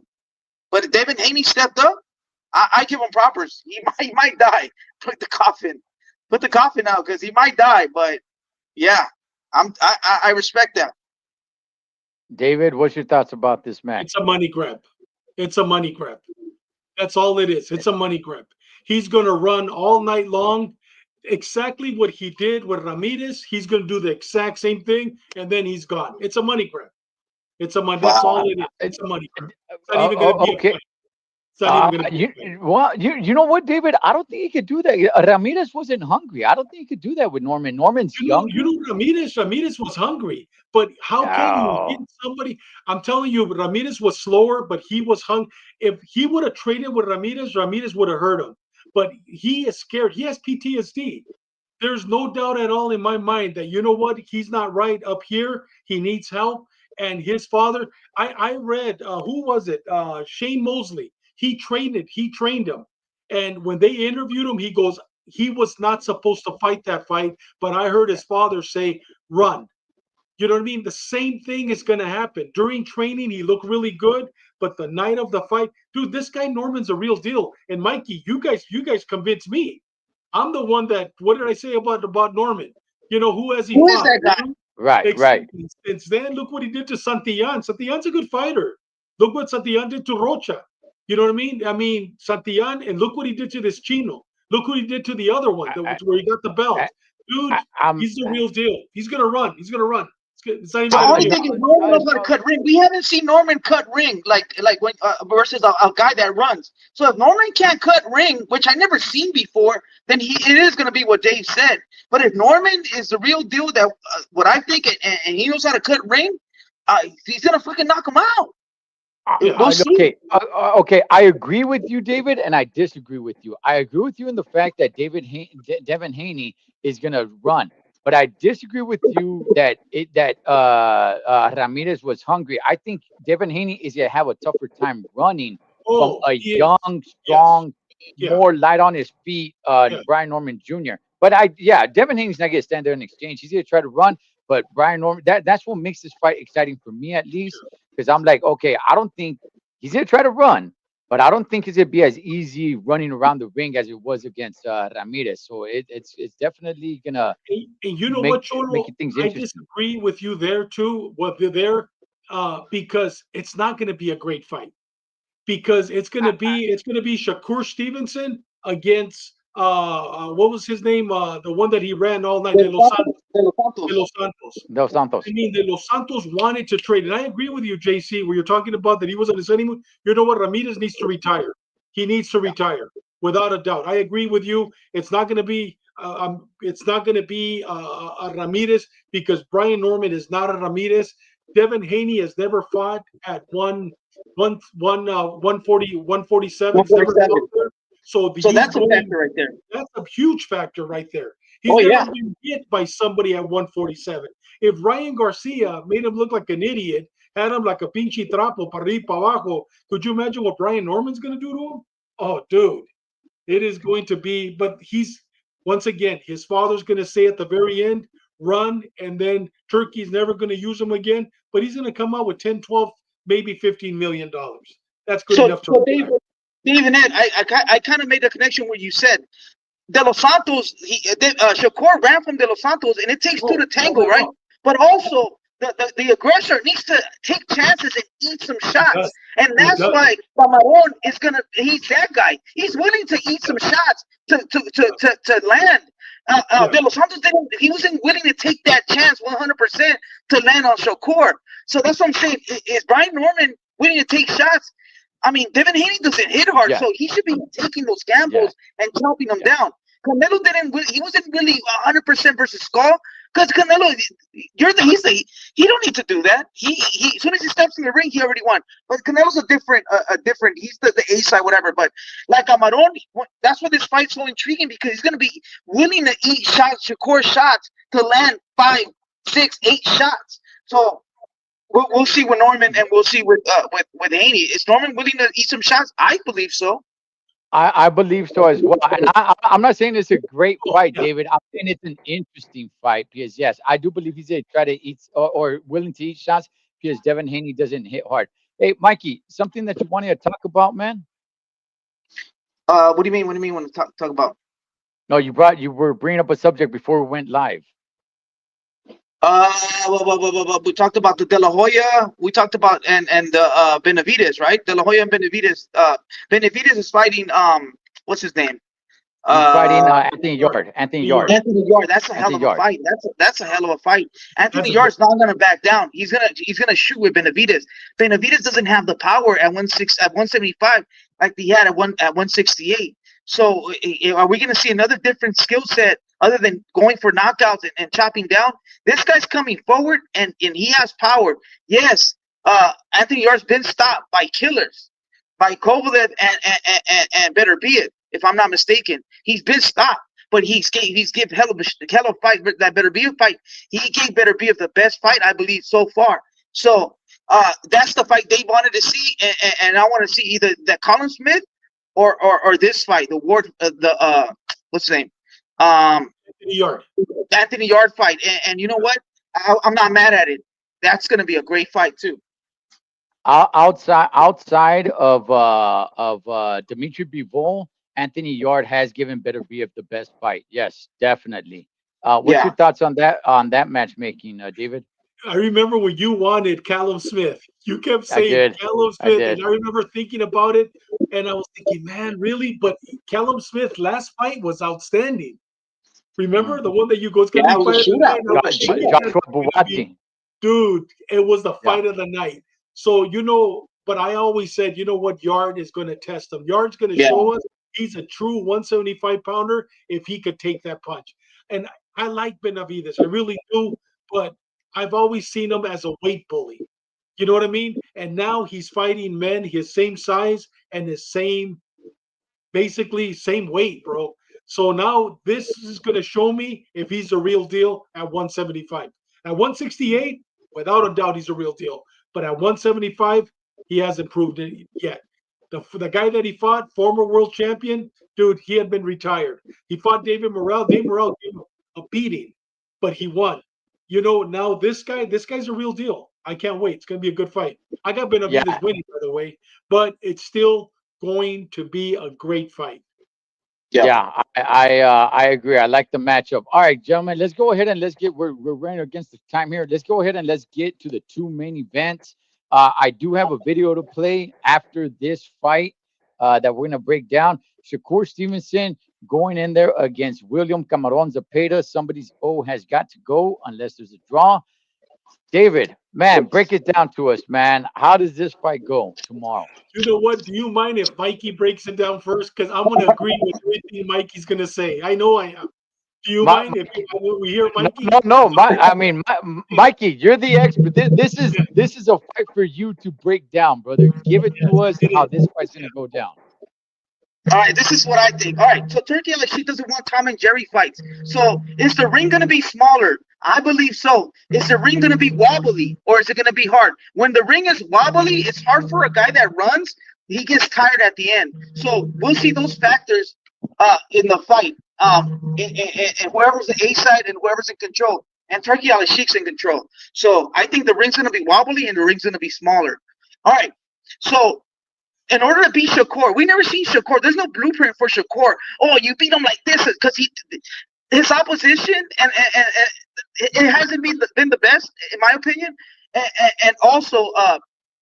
but Devin Haney stepped up. I give him propers. He might die. Put the coffin out because he might die. But yeah, I respect that. David, what's your thoughts about this match? It's a money grab. It's a money grab. That's all it is. It's a money grab. He's going to run all night long. Exactly what he did with Ramirez. He's going to do the exact same thing, and then he's gone. It's a money grab. It's a money. That's all it is. It's a money grab. It's not even going to be a fight. It's not even going to be You a fight. well, you know what, David? I don't think he could do that. Ramirez wasn't hungry. I don't think he could do that with Norman. Norman's You younger. know, Ramirez was hungry, but how can you hit Oh, somebody? I'm telling you, Ramirez was slower, but he was hung. If he would have traded with Ramirez, Ramirez would have hurt him. But he is scared. He has PTSD. There's no doubt at all in my mind that you know what, he's not right up here. He needs help. And his father, I read who was it? Shane Mosley. He trained him. And when they interviewed him, he goes, he was not supposed to fight that fight, but I heard his father say, run. You know what I mean? The same thing is going to happen. During training, he looked really good, but the night of the fight, dude, this guy Norman's a real deal. And Mikey, you guys convinced me. I'm the one that. What did I say about Norman? You know who has he Who is fought? that guy? right, right. Exactly. Since then, look what he did to Santillan. Santillan's a good fighter. Look what Santillan did to Rocha. You know what I mean? I mean Santillan, and look what he did to this Chino. Look what he did to the other one, I, where he got the I, belt. Dude, I'm. he's the real deal. He's gonna run. He's gonna run. It's not even The gonna only be a thing fight. is Norman knows how to No, cut ring. We haven't seen Norman cut ring like when versus a guy that runs. So if Norman can't cut ring, which I never seen before, then it is going to be what Dave said. But if Norman is the real deal, that what I think, and he knows how to cut ring, he's going to fucking knock him out. Yeah. We'll see. okay, okay. I agree with you, David, and I disagree with you. I agree with you in the fact that Devin Haney is gonna run, but I disagree with you that Ramirez was hungry. I think Devin Haney is gonna have a tougher time running from Oh, a he is. young, Yes. strong, Yeah. more light on his feet, Yeah. Brian Norman Jr. But yeah, Devin Haney's not gonna stand there and exchange. He's gonna try to run, but Brian Norman, that's what makes this fight exciting for me, at least, because I'm like, okay, I don't think he's gonna try to run, but I don't think it's gonna be as easy running around the ring as it was against Ramirez. So it's definitely gonna And you know make what, Cholo? making things I interesting. disagree with you there too. What they're there, because it's not going to be a great fight. Because it's gonna be Shakur Stevenson against what was his name? The one that he ran all night, De De Los Los Santos. Santos. De Los De Santos. Los Santos. Dos I Santos. mean, De Los Santos wanted to trade, and I agree with you, JC, where you're talking about that he was on his honeymoon. You know what? Ramirez needs to retire. He needs to Yeah, retire without a doubt. I agree with you. It's not going to be a Ramirez, because Brian Norman is not a Ramirez. Devin Haney has never fought at 147. He's never fought 147. there. So So he's that's a going. factor right there. That's a huge factor right there. He's Oh never yeah. been hit by somebody at 147. If Ryan Garcia made him look like an idiot, had him like a pinche trapo para arriba, para abajo, could you imagine what Brian Norman's going to do to him? Oh, dude, it is going to be. But once again, his father's going to say at the very end, run, and then Turkey's never going to use him again. But he's going to come out with 10, 12, maybe $15 million. That's good So, enough to so Dave, retire. Dave and Ed, I kind of made the connection where you said De Los Santos. Shakur ran from De Los Santos, and it takes two Oh, to oh tango, my right? God. But also, the aggressor needs to take chances and eat some He shots, does. and He that's does. why Cameron is gonna. He's that guy. He's willing to eat some shots to land. Yeah. De Los Santos didn't. He wasn't willing to take that chance 100% to land on Shakur. So that's what I'm saying. Is Brian Norman willing to take shots? I mean, Devin Haney doesn't hit hard, yeah, so he should be taking those yeah, gambles and chopping them yeah, down. Canelo didn't. He wasn't really 100% versus Skull, because Canelo, he don't need to do that. He as soon as he steps in the ring, he already won. But Canelo's a different. He's the A side, whatever. But like Amaron, that's why this fight's so intriguing, because he's gonna be willing to eat shots, Shakur shots, to land 5, 6, 8 shots. So we'll see with Norman, and we'll see with Haney. Is Norman willing to eat some shots? I believe so. I believe so as well. And I'm not saying it's a great Oh, fight, yeah. David. I'm saying it's an interesting fight because yes, I do believe he's gonna try to eat or willing to eat shots because Devin Haney doesn't hit hard. Hey, Mikey, something that you wanted to talk about, man? What do you mean? What do you mean when to talk about? No, you were bringing up a subject before we went live. We talked about the De La Hoya. We talked about and the Benavides, right? De La Hoya and Benavides. Benavides is fighting what's his name? He's fighting Uh, Anthony Yard. Anthony Yard. Yard. Anthony Yard, that's a hell Anthony of a Yard. fight. That's a hell of a fight. That's Anthony a good. Yard's not gonna back down. He's gonna shoot with Benavidez. Benavidez doesn't have the power at 175 like he had at 168. So are we gonna see another different skill set other than going for knockouts and chopping down? This guy's coming forward and he has power. Yes, Anthony Yard's been stopped by killers, by Kovalev and Better Be It, if I'm not mistaken. He's been stopped. But he's give hell of a fight that Better Be a fight. He gave Better Be the best fight I believe so far. So that's the fight they wanted to see, and I want to see either that Colin Smith or this fight, the Ward, what's his name, Yard. Anthony Yard fight. And you know what? I'm not mad at it. That's gonna be a great fight too. Outside of Dimitri Bivol, Anthony Yard has given Better BF the best fight. Yes, definitely. What's Yeah. your thoughts on that matchmaking, David? I remember when you wanted Callum Smith. You kept I saying did. Callum I Smith, did. and I remember thinking about it, and I was thinking, man, really? But Callum Smith last fight was outstanding. Remember the one that you go, it's gonna Yeah, be it was a fight of the shootout. night? I was like, Joshua "Yeah, it's gonna be-" Buwati. Dude, it was the Yeah. fight of the night. So but I always said, you know what, Yard is going to test him. Yard's going to Yeah. show us he's a true 175 pounder if he could take that punch. And I like Benavidez, I really do, but I've always seen him as a weight bully. You know what I mean? And now he's fighting men his same size and his basically same weight, bro. So now this is going to show me if he's a real deal at 175. At 168, without a doubt, he's a real deal. But at 175, he hasn't proved it yet. The guy that he fought, former world champion, dude, he had been retired. He fought David Morrell. David Morrell gave him a beating, but he won. Now this guy's a real deal. I can't wait. It's going to be a good fight. I got Benavidez Yeah. winning, by the way, but it's still going to be a great fight. Yeah, I agree. I like the matchup. All right, gentlemen, let's go ahead and we're running against the time here. Let's go ahead and let's get to the two main events. I do have a video to play after this fight that we're gonna break down. Shakur Stevenson going in there against William Cameron Zepeda. Somebody's O has got to go unless there's a draw. David, man, break it down to us, man. How does this fight go tomorrow? You know what? Do you mind if Mikey breaks it down first? Because I'm going to agree with everything Mikey's going to say. I know I am. Do you mind if we hear Mikey? No. Mikey, you're the expert. This is a fight for you to break down, brother. Give it to us how this fight's gonna go down. All right, this is what I think. All right, so Turkey she doesn't want Tom and Jerry fights. So is the ring going to be smaller? I believe so. Is the ring going to be wobbly or is it going to be hard? When the ring is wobbly, it's hard for a guy that runs. He gets tired at the end. So we'll see those factors in the fight. And whoever's the A side and whoever's in control. And Turkey Al-Sheikh's in control. So I think the ring's going to be wobbly and the ring's going to be smaller. All right, so in order to beat Shakur, we never seen Shakur. There's no blueprint for Shakur. Oh, you beat him like this because his opposition and it hasn't been the best in my opinion. And also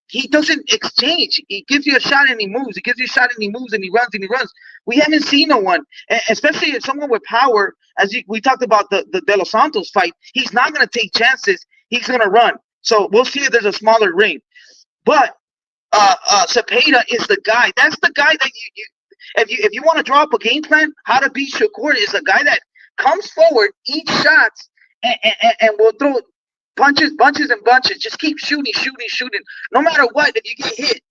he doesn't exchange. He gives you a shot and he moves. He gives you a shot and he moves and he runs and he runs. We haven't seen no one, especially if someone with power. We talked about the De Los Santos fight. He's not going to take chances. He's going to run. So we'll see if there's a smaller ring, but. Cepeda is the guy. That's the guy that you if you want to draw up a game plan, how to beat Shakur is a guy that comes forward, eats shots, and will throw bunches and bunches. Just keep shooting. No matter what, if you get hit,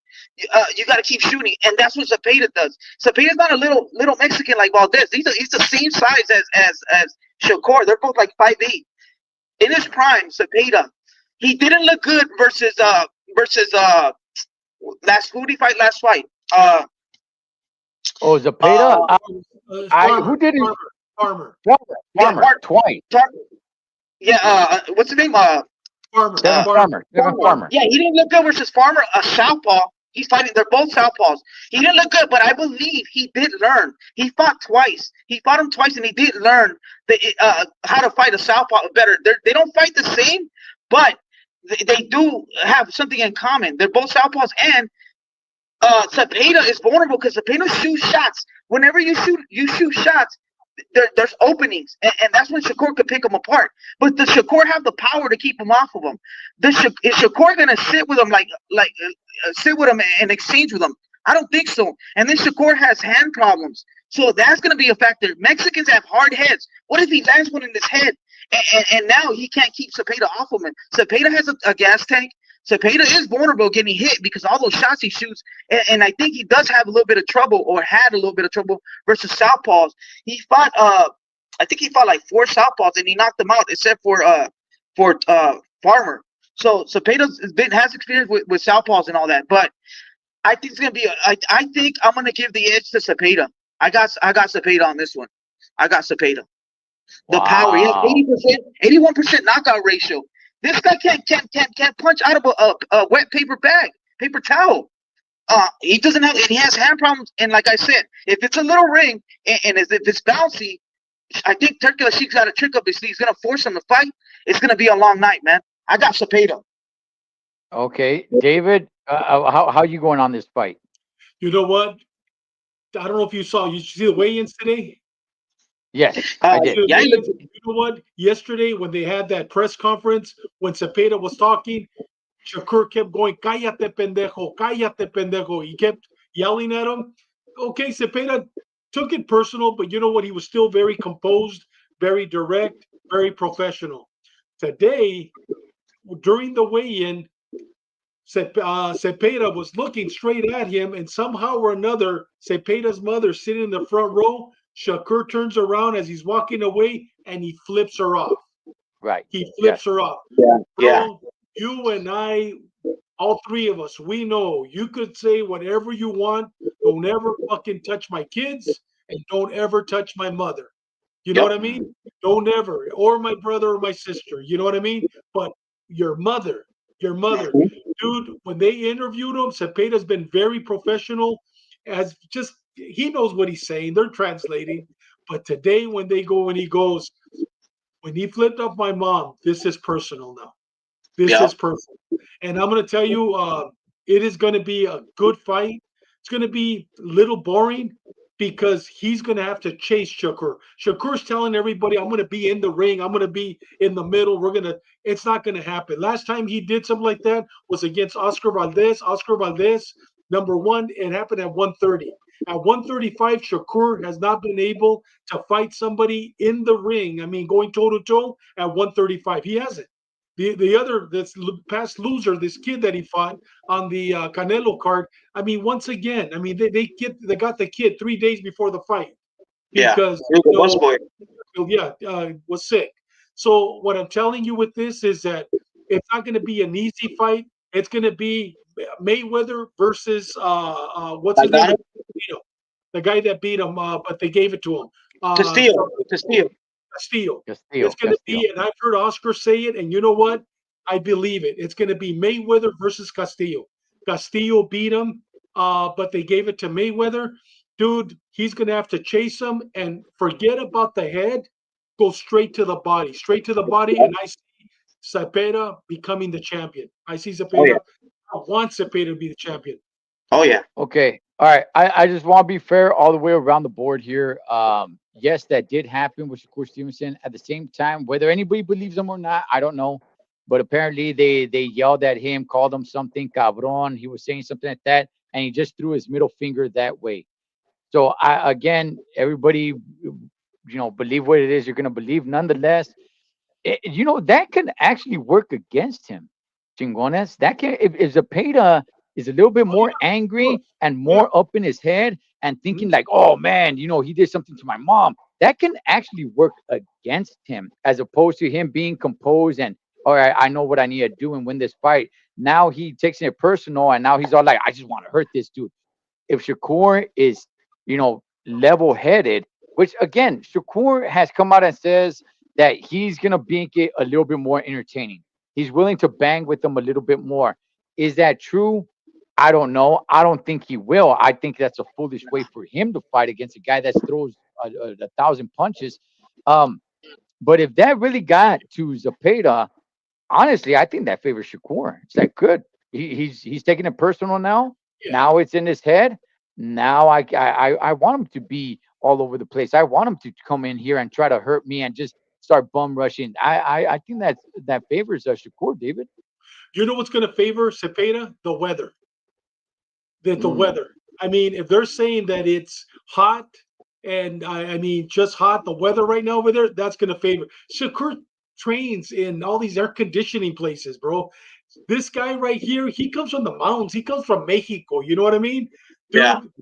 you got to keep shooting, and that's what Cepeda does. Cepeda's not a little Mexican like Valdez. He's the same size as Shakur. They're both like 5'8". In his prime, Cepeda, he didn't look good versus last fight. Zepeda. Who did it? Farmer. Twice. Yeah. What's the name? Farmer. Farmer. Yeah, he didn't look good versus Farmer. A southpaw. He's fighting. They're both southpaws. He didn't look good, but I believe he did learn. He fought twice. He fought him twice, and he did learn how to fight a southpaw better. They don't fight the same, but they do have something in common. They're both southpaws, and Cepeda is vulnerable because Cepeda shoots shots Whenever you shoot shots, there's openings, and that's when Shakur could pick them apart. But does Shakur have the power to keep them off of him? Is Shakur gonna sit with him sit with him and exchange with him? I don't think so. And then Shakur has hand problems, so that's gonna be a factor. Mexicans have hard heads. What if he lands one in his head, and now he can't keep Cepeda off of him? Cepeda has a gas tank. Cepeda is vulnerable getting hit because all those shots he shoots, and I think he does have a little bit of trouble, or had a little bit of trouble versus southpaws. He fought, I think he fought like 4 southpaws, and he knocked them out, except for Farmer. So Cepeda has experience with southpaws and all that, but I think it's gonna be. I think I'm gonna give the edge to Cepeda. I got Cepeda on this one. I got Cepeda. The power, he has Wow. 80%, 81% knockout ratio. This guy can't punch out of a wet paper towel. He doesn't have, and he has hand problems. And like I said, if it's a little ring and if it's bouncy, I think Turkey Sheik's got a trick up his sleeve. He's gonna force him to fight. It's gonna be a long night, man. I got Cepeda. Okay, David, how you going on this fight? You know what? I don't know if you saw. You see the weigh-ins today? Yes, I did. Yeah, he looks, You know what? Yesterday, when they had that press conference, when Cepeda was talking, Shakur kept going, "Cállate, pendejo! Cállate, pendejo!" He kept yelling at him. Okay, Cepeda took it personal, but you know what? He was still very composed, very direct, very professional. Today, during the weigh-in, Cepeda was looking straight at him, and somehow or another, Cepeda's mother sitting in the front row. Shakur turns around as he's walking away, and he flips her off. Right. He Yes. flips her off. yeah, Bro, you and I, all three of us, we know you could say whatever you want. Don't ever fucking touch my kids, and don't ever touch my mother. You know yep, what I mean? Don't ever, or my brother or my sister. You know what I mean? But your mother, your mother, dude. When they interviewed him, Cepeda's been very professional. As just he knows what he's saying. They're translating. But today, when he goes, when he flipped up my mom, this is personal now. This yep, is personal. And I'm going to tell you, it is going to be a good fight. It's going to be a little boring because he's going to have to chase Shakur. Shakur's telling everybody, I'm going to be in the ring. I'm going to be in the middle. It's not going to happen. Last time he did something like that was against Oscar Valdez. Oscar Valdez, number one, it happened at 130. At 135, Shakur has not been able to fight somebody in the ring. I mean, going toe to toe at 135. He hasn't. The other this past loser, this kid that he fought on the Canelo card. I mean, once again, I mean they got the kid 3 days before the fight yeah. because He was a bus boy. was sick. So what I'm telling you with this is that it's not going to be an easy fight. It's going to be Mayweather versus what's his name? Logano? The guy that beat him, but they gave it to him. Castillo. Castillo. Castillo. It's going to Castillo. be, and I've heard Oscar say it, and you know what? I believe it. It's going to be Mayweather versus Castillo. Castillo beat him, but they gave it to Mayweather. Dude, he's going to have to chase him and forget about the head. Go straight to the body, and I see Cepeda becoming the champion. I see Oh yeah, Cepeda. I want Cepeda to be the champion. oh yeah, Okay. All right. I just want to be fair all the way around the board here. Yes, that did happen with Shakur Stevenson. At the same time, whether anybody believes him or not, I don't know. But apparently they yelled at him, called him something cabron. He was saying something like that, and he just threw his middle finger that way. So I again, everybody, believe what it is you're gonna believe. Nonetheless, that can actually work against him. Chingones. That can if Zepeda is a little bit Oh yeah, more of course. angry and Yeah. more up in his head and Mhm. thinking like, oh man, he did something to my mom. That can actually work against him as opposed to him being composed and all right, I know what I need to do and win this fight. Now he takes it personal and now he's all like, I just want to hurt this dude. If Shakur is, level headed, which again, Shakur has come out and says that he's gonna make it a little bit more entertaining. He's willing to bang with them a little bit more. Is that true? I don't know. I don't think he will. I think that's a foolish way for him to fight against a guy that throws a thousand punches. Um, but if that really got to Zapata, honestly, I think that favors Shakur. It's like good. He's taking it personal now. Yeah. Now it's in his head. Now I want him to be all over the place. I want him to come in here and try to hurt me and just start bum rushing. I think that favors Shakur, David. You know what's going to favor Cepeda? The weather. The Mm, weather. I mean, if they're saying that it's hot, and I mean just hot, the weather right now over there, that's going to favor. Shakur trains in all these air conditioning places, bro. This guy right here, he comes from the mountains. He comes from Mexico. You know what I mean, Yeah. dude?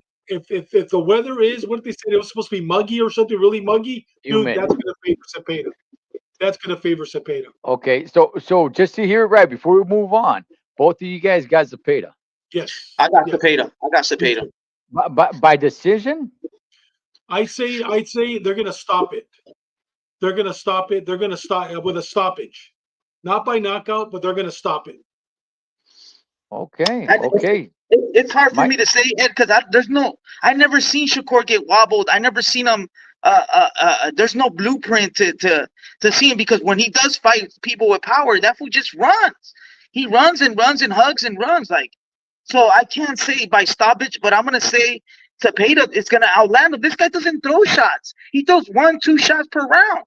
If the weather is what they said it was supposed to be muggy or something really muggy, dude, humid. that's going to favor Cepeda. That's going to favor Cepeda. Okay, so just to hear it right before we move on, both of you guys got Zapata Yes, I got yes. Cepeda. I got Me Cepeda. too. by decision. I'd say they're going to stop it. They're going to stop it. They're going to stop with a stoppage, not by knockout, but they're going to stop it. Okay, I, okay, it's hard for Mike. me to say, Ed, because there's no. I never seen Shakur get wobbled. I never seen him. There's no blueprint to see him because when he does fight people with power, that fool just runs. He runs and runs and hugs and runs like. So I can't say by stoppage, but I'm gonna say Cepeda is gonna outland him. This guy doesn't throw shots. He throws 1, 2 shots per round,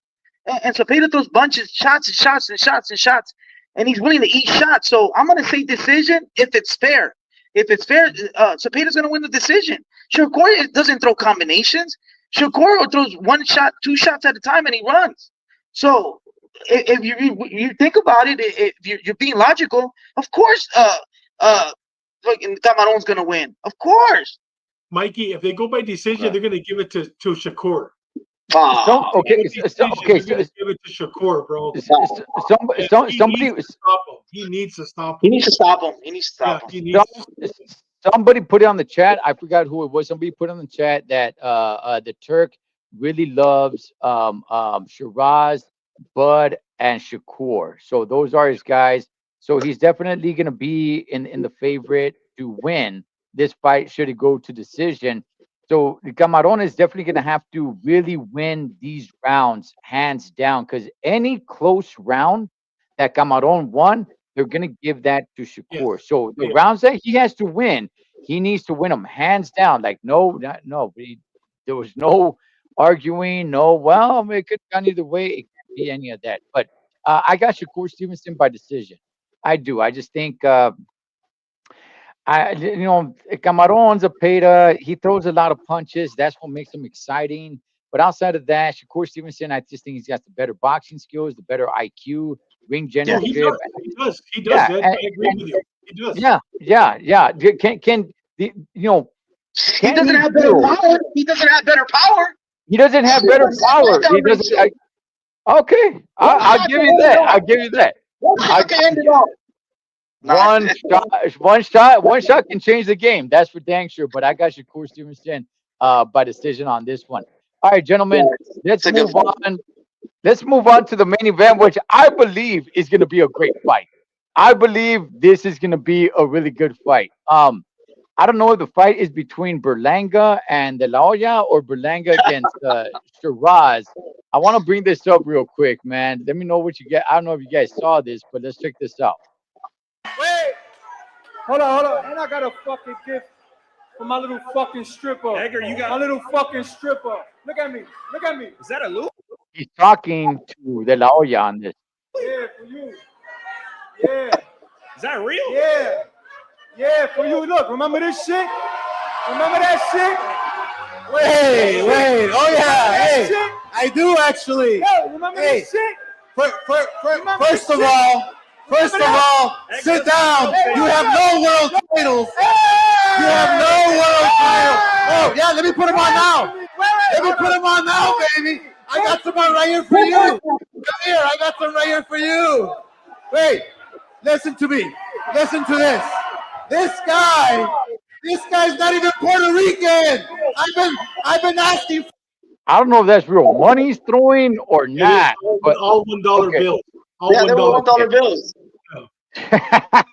and Cepeda throws bunches, shots and shots and shots and shots, and he's willing to eat shots. So I'm gonna say decision if it's fair. If it's fair, Cepeda's gonna win the decision. Shakur doesn't throw combinations. Shakur throws 1 shot, 2 shots at a time, and he runs. So if you think about it, if you're being logical, of course, uh, look, Camaron's gonna win. Of course. Mikey, if they go by decision, Okay. they're going to give it to Shakur. Some Ah, By okay, decision, okay. they're going to give it to Shakur, bro. Yeah, he Somebody needs to stop him. He needs to stop he him. needs to stop him. He needs to Yeah, stop him. he some needs to. somebody put it on the chat. I forgot who it was. Somebody put on the chat that the Turk really loves Shiraz, Bud, and Shakur. So those are his guys. So he's definitely gonna be in the favorite to win this fight should it go to decision. So Camarón is definitely gonna have to really win these rounds hands down because any close round that Camarón won, they're gonna give that to Yes. Shakur. So the Yeah. rounds that he has to win, he needs to win them hands down. Like no, no, there was no arguing. No, well, I mean, it could have gone either way. It can't be any of that. But I got Shakur Stevenson by decision. I do. I just think Camaron Zapata, he throws a lot of punches. That's what makes him exciting. But outside of that, Shakur Stevenson, I just think he's got the better boxing skills, the better IQ, ring No, he generalship. does. He does. He does, Yeah, Ed. I agree with you. He does. yeah. Can He can doesn't he have better throw? power. He doesn't have better power. He doesn't have better What's power. that He doesn't. ratio? Okay, One I'll shot give can you end it that. all. I'll give you that. One I shot can end it all. Nah. one shot can change the game. That's for dang sure. But I got Shakur Stevenson by decision on this one. All right, Yeah, gentlemen, it's let's a good move fight. on. Let's move on to the main event, which I believe is going to be a great fight. I believe this is going to be a really good fight. I don't know if the fight is between Berlanga and De La Hoya or Berlanga against Shiraz. I want to bring this up real quick, man. Let me know what you get. I don't know if you guys saw this, but let's check this out. Wait, hold on. And I got a fucking gift for my little fucking stripper. Edgar, you got my little fucking stripper. Look at me. Is that a loop? He's talking to De La Hoya on this. Yeah, for you. Yeah, Is that real? yeah, for you. Look, remember this shit? Remember that shit? Wait. Oh yeah. That Hey, shit? I do actually. Yo, remember Hey. this shit? First of all, sit down. You have no world titles. You have no world titles. Oh yeah, let me put them on now. Let me put them on now, baby. I got some right here for you. Come here, I got some right here for you. Wait, listen to me. Listen to this. This guy's not even Puerto Rican. I've been asking. I don't know if that's real money he's throwing or It is not, but all $1 okay. bills. All Yeah, they were $1 bills.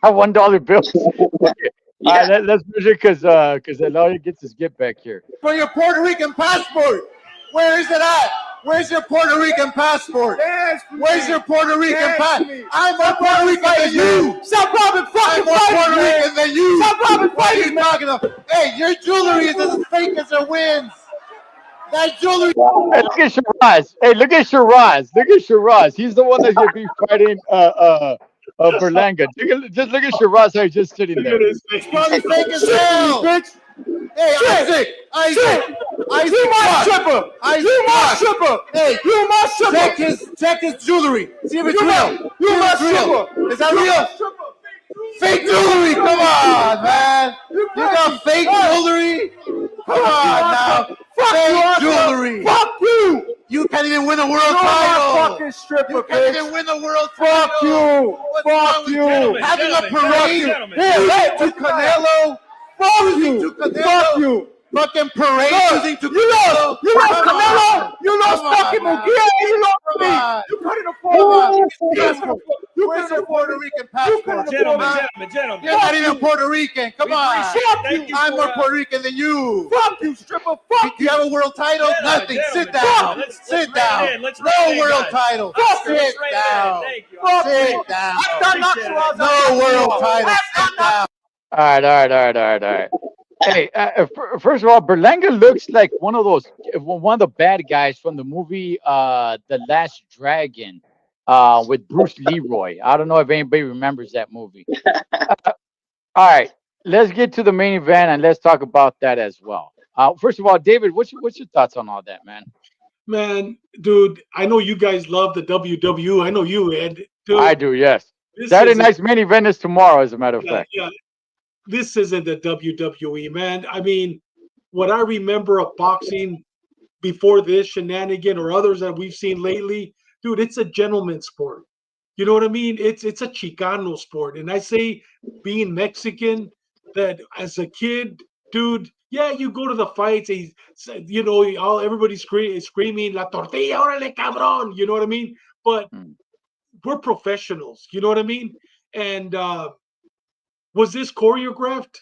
$1 bills. Okay. Yeah. Let's measure because De La Hoya gets his get back here. For your Puerto Rican passport. Where is it at? Where's your Puerto Rican passport? Dance for Where's me. your Puerto Rican Dance passport? for me. I'm more Puerto Rican than you. Stop robbing I'm fucking more fighting, Puerto man. Rican than you. Stop robbing What are you fighting, man. talking about? Hey, your jewelry is as fake as her wins. That jewelry. Hey, look at Shiraz. Hey, look at Shiraz. Look at Shiraz. He's the one that should be fighting Berlanga. Just look at Shiraz how he's just sitting Look there. at his face. Probably fake as Shit, hell. bitch. Hey, Shit. Isaac, You my stripper. You my what? stripper. Hey, You my stripper. check his jewelry. See if it's You my- real. you See if my it's real. stripper. Is that You my real? stripper. Fake jewelry. Come on, man. You You got fake jewelry. Come on now. Fake jewelry. Fuck you. You can't even win a world You're my title. fucking stripper, You can't even bitch. win a world Fuck title. you. What's wrong Fuck with you. Gentlemen, Having a gentlemen, parade gentlemen. Hey, to Canelo. Fuck you. To Canelo. Fuck you. Fucking parade Look, losing to you lost. You lost Come Canelo. on. You lost Come on, fucking man. Munguia. And you lost Come me. on. You couldn't Come afford on. me. You Where's couldn't your afford Puerto me. Rican You passport? couldn't Gentlemen, afford me. gentlemen, gentlemen. You're not even Puerto Rican. Come We on. appreciate it. Thank you I'm for, more Puerto Rican than you. Fuck you, stripper. Fuck Do you have a world title? Gentlemen, Nothing. gentlemen, Sit down. gentlemen, let's Sit rein it down. in. Let's No rein it in, world guys. title. Oscar, let's Sit rein it in. down. Thank you. Sit down. I've done Appreciate it. naturals. No world title. Sit down. All right. Hey, first of all, Berlanga looks like one of the bad guys from the movie The Last Dragon with Bruce Leroy. I don't know if anybody remembers that movie. All right, let's get to the main event and let's talk about that as well. First of all, David, what's your thoughts on all that, man? Man, dude, I know you guys love the WWE. I know you, Ed. Dude, I do, yes. this Saturday isn't- night's main event is tomorrow, as a matter of yeah, fact. yeah. This isn't the WWE, man. I mean, what I remember of boxing before this shenanigan or others that we've seen lately, dude, it's a gentleman's sport. You know what I mean? It's a Chicano sport. And I say, being Mexican, that as a kid, dude, yeah, you go to the fights, you know, everybody's screaming, La tortilla, órale, cabrón. You know what I mean? But Mm. we're professionals. You know what I mean? And was this choreographed?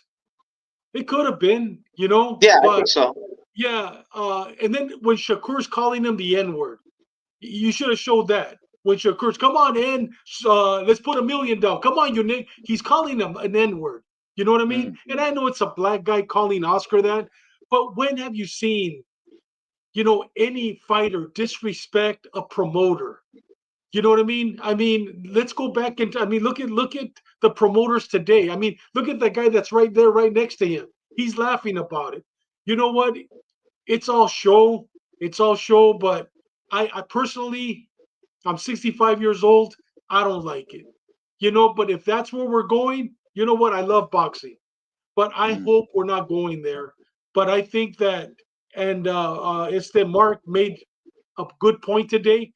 It could have been, you know. Yeah, I but think so. yeah, and then when Shakur's calling him the N word, you should have showed that. When Shakur's, come on in, let's put $1 million down. Come on, you Nick. He's calling him an N word. You know what I mean? And I know it's a black guy calling Oscar that, but when have you seen, you know, any fighter disrespect a promoter? You know what I mean? I mean, let's go back into. I mean, look at the promoters today. I mean, look at the guy that's right there, right next to him. He's laughing about it. You know what? It's all show. It's all show. But I personally, I'm 65 years old. I don't like it. You know, but if that's where we're going, you know what? I love boxing, but I hope we're not going there. But I think that, and it's that Mark made a good point today.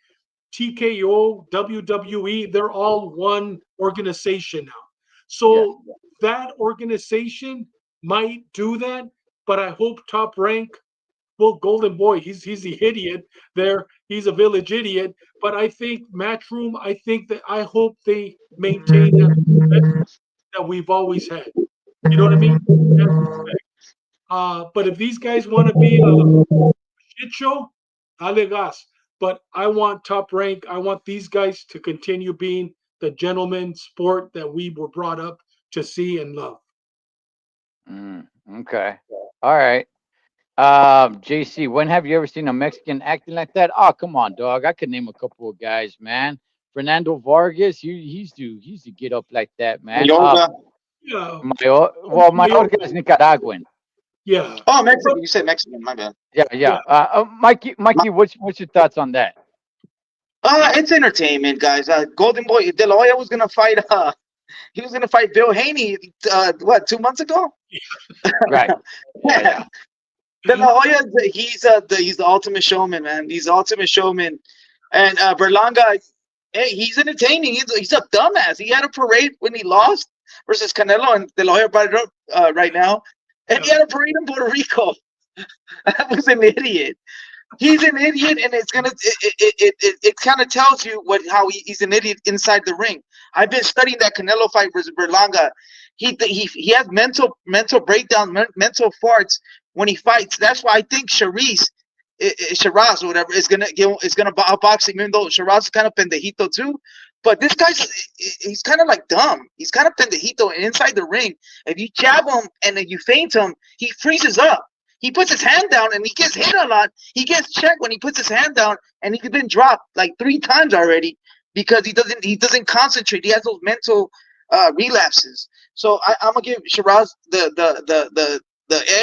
TKO, WWE, they're all one organization now. So that organization might do that, but I hope Top Rank, well, Golden Boy, he's the idiot there. He's a village idiot. But I think Matchroom, I hope they maintain that we've always had. You know what I mean? That respect. But if these guys want to be a shit show, dale gas. But I want Top Rank. I want these guys to continue being the gentleman sport that we were brought up to see and love. Okay. All right. JC, when have you ever seen a Mexican acting like that? Oh, come on, dog. I could name a couple of guys, man. Fernando Vargas, he's to get up like that, man. Yoga. Yeah. Mayorga is Nicaraguan. Yeah. Oh, Mexican. You said Mexican. My bad. Yeah. Mikey, what's your thoughts on that? It's entertainment, guys. Golden Boy De La Hoya was gonna fight. He was gonna fight Bill Haney. 2 months ago? Right. Yeah. De La Hoya, he's the ultimate showman, man. He's the ultimate showman. And Berlanga, hey, he's entertaining. He's a dumbass. He had a parade when he lost versus Canelo, and De La Hoya brought it up right now. And he had a parade in Puerto Rico. That was an idiot. He's an idiot, and it's gonna it kind of tells you how he's an idiot inside the ring. I've been studying that Canelo fight versus Berlanga. He has mental breakdowns, mental farts when he fights. That's why I think Charisse Shiraz or whatever is gonna outbox him, even though Shiraz is kind of pendejito too. But this he's kind of like dumb. He's kind of pendejito, and inside the ring, if you jab him and then you feint him, he freezes up. He puts his hand down and he gets hit a lot. He gets checked when he puts his hand down, and he's been dropped like 3 times already because he doesn't concentrate. He has those mental relapses. So I'm gonna give Shiraz the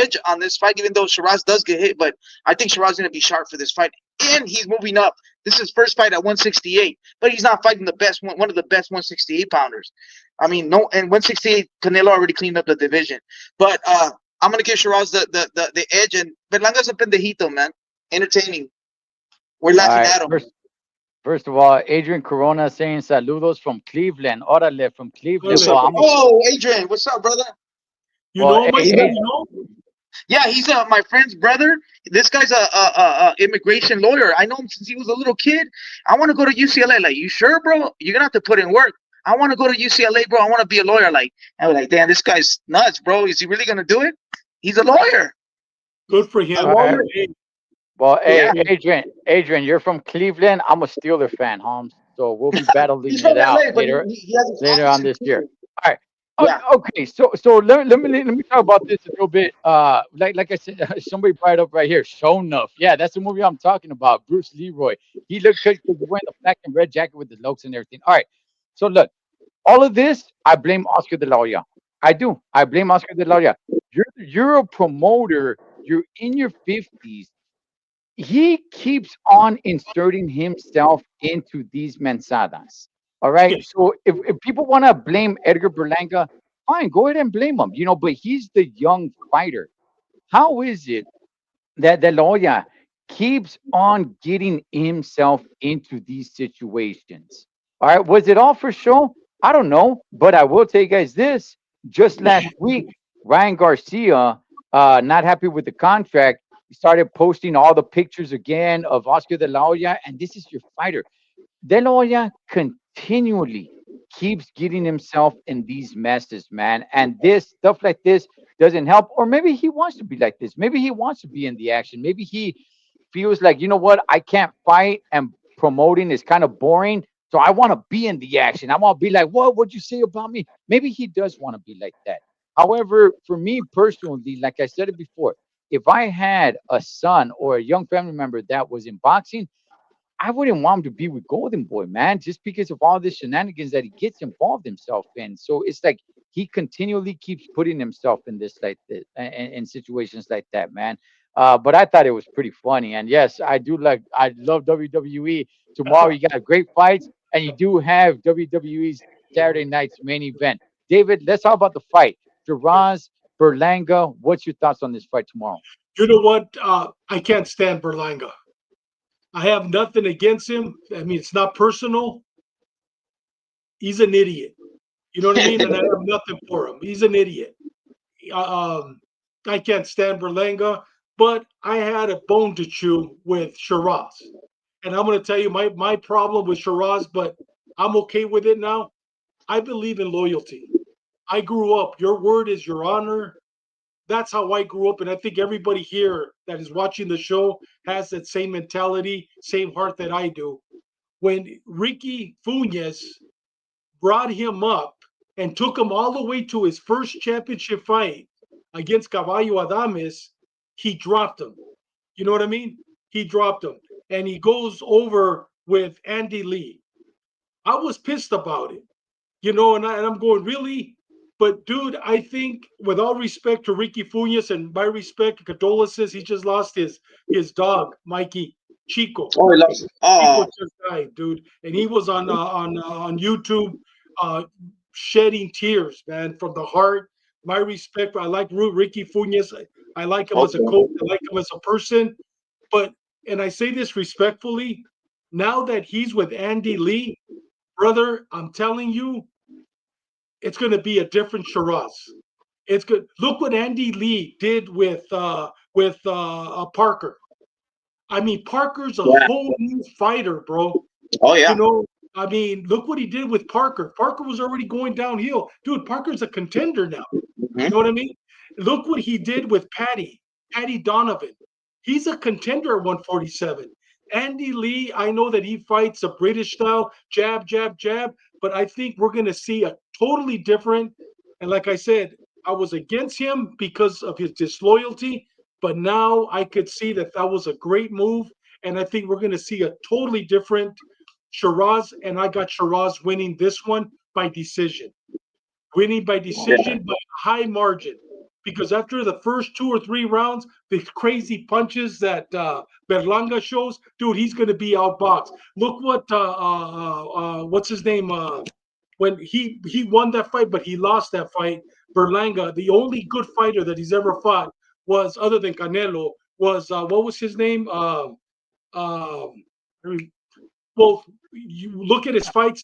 edge on this fight, even though Shiraz does get hit. But I think Shiraz is gonna be sharp for this fight, and he's moving up. This is his first fight at 168, but he's not fighting one of the best 168 pounders. I mean, no, and 168 Canelo already cleaned up the division. But I'm gonna give Shiraz the edge, and Berlanga's a pendejito, man. Entertaining. We're laughing at him. First of all, Adrian Corona saying saludos from Cleveland. Orale from Cleveland. Oh, Adrian, what's up, brother? You know my son, you know? Yeah, he's my friend's brother. This guy's a immigration lawyer. I know him since he was a little kid. I want to go to UCLA. Like, you sure, bro? You're gonna have to put in work. I want to go to UCLA, bro. I want to be a lawyer. Like, I was like, damn, this guy's nuts, bro. Is he really gonna do it? He's a lawyer. Good for him. Well, hey, Adrian, you're from Cleveland. I'm a Steeler fan, Holmes. So we'll be battling it out later on this year. All right. Yeah. Okay. So let me talk about this a little bit. Like I said, somebody brought it up right here. Show enough. Yeah, that's the movie I'm talking about. Bruce Leroy. He looked good because he's wearing the black and red jacket with the lokes and everything. All right. So look, all of this, I blame Oscar De La Hoya. I do. I blame Oscar De La Hoya. You're a promoter. You're in your 50s. He keeps on inserting himself into these mensadas. All right. So if people want to blame Edgar Berlanga, fine, go ahead and blame him. But he's the young fighter. How is it that De La Hoya keeps on getting himself into these situations? All right. Was it all for show? I don't know. But I will tell you guys this. Just last week, Ryan Garcia, not happy with the contract, started posting all the pictures again of Oscar De La Hoya, and this is your fighter. De La Hoya continually keeps getting himself in these messes, man. And this stuff like this doesn't help. Or maybe he wants to be like this. Maybe he wants to be in the action. Maybe he feels like, you know what, I can't fight and promoting is kind of boring. So I want to be in the action. I want to be like, what'd you say about me? Maybe he does want to be like that. However, for me personally, like I said it before, if I had a son or a young family member that was in boxing, I wouldn't want him to be with Golden Boy, man, just because of all the shenanigans that he gets involved himself in. So it's like he continually keeps putting himself in this, like this, in situations like that, man. But I thought it was pretty funny. And yes, I love WWE. Tomorrow you got great fights, and you do have WWE's Saturday night's main event. David, let's talk about the fight. Shiraz, Berlanga, what's your thoughts on this fight tomorrow? You know what? I can't stand Berlanga. I have nothing against him. I mean, it's not personal. He's an idiot. You know what I mean? And I have nothing for him. He's an idiot. I can't stand Berlanga, but I had a bone to chew with Shiraz. And I'm going to tell you my problem with Shiraz, but I'm okay with it now. I believe in loyalty. I grew up. Your word is your honor. That's how I grew up. And I think everybody here that is watching the show has that same mentality, same heart that I do. When Ricky Funes brought him up and took him all the way to his first championship fight against Caballo Adames, he dropped him. You know what I mean? He dropped him. And he goes over with Andy Lee. I was pissed about it. And I'm going, really? But, dude, I think, with all respect to Ricky Funes and my respect and condolences, he just lost his dog, Mikey Chico. Oh, he lost. Chico just died, dude. And he was on YouTube shedding tears, man, from the heart. My respect. I like Ricky Funes. I like him as a coach. I like him as a person. But, and I say this respectfully, now that he's with Andy Lee, brother, I'm telling you, it's going to be a different Shiraz. It's good. Look what Andy Lee did with Parker. I mean, Parker's a whole new fighter, bro. Oh yeah. I mean, look what he did with Parker. Parker was already going downhill, dude. Parker's a contender now. You know what I mean? Look what he did with Patty Donovan. He's a contender at 147. Andy Lee, I know that he fights a British style, jab, jab, jab, but I think we're going to see a totally different. And like I said, I was against him because of his disloyalty, but now I could see that that was a great move. And I think we're going to see a totally different Shiraz. And I got Shiraz winning this one by decision. Winning by decision by a high margin. Because after the first 2 or 3 rounds, the crazy punches that Berlanga shows, dude, he's going to be outboxed. Look what what's his name? When he won that fight, but he lost that fight. Berlanga, the only good fighter that he's ever fought was, other than Canelo, was what was his name? Um, well, you look at his fights.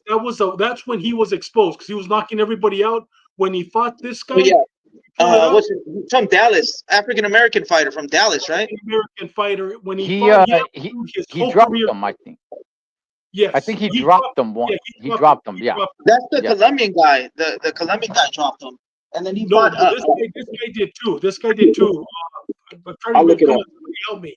That's when he was exposed because he was knocking everybody out. When he fought this Oh guy, yeah. out, What's it, from Dallas, African American fighter from Dallas, right? American fighter, when he He fought him, he his he whole dropped career. them, I think. I Yes, think he dropped them one. yeah, He dropped them. He Yeah. dropped That's the Yeah. Colombian guy. The Colombian guy dropped him, and then he No, fought. but this guy did too. This guy did too. I'm trying to I'll look it come up. on, somebody help me.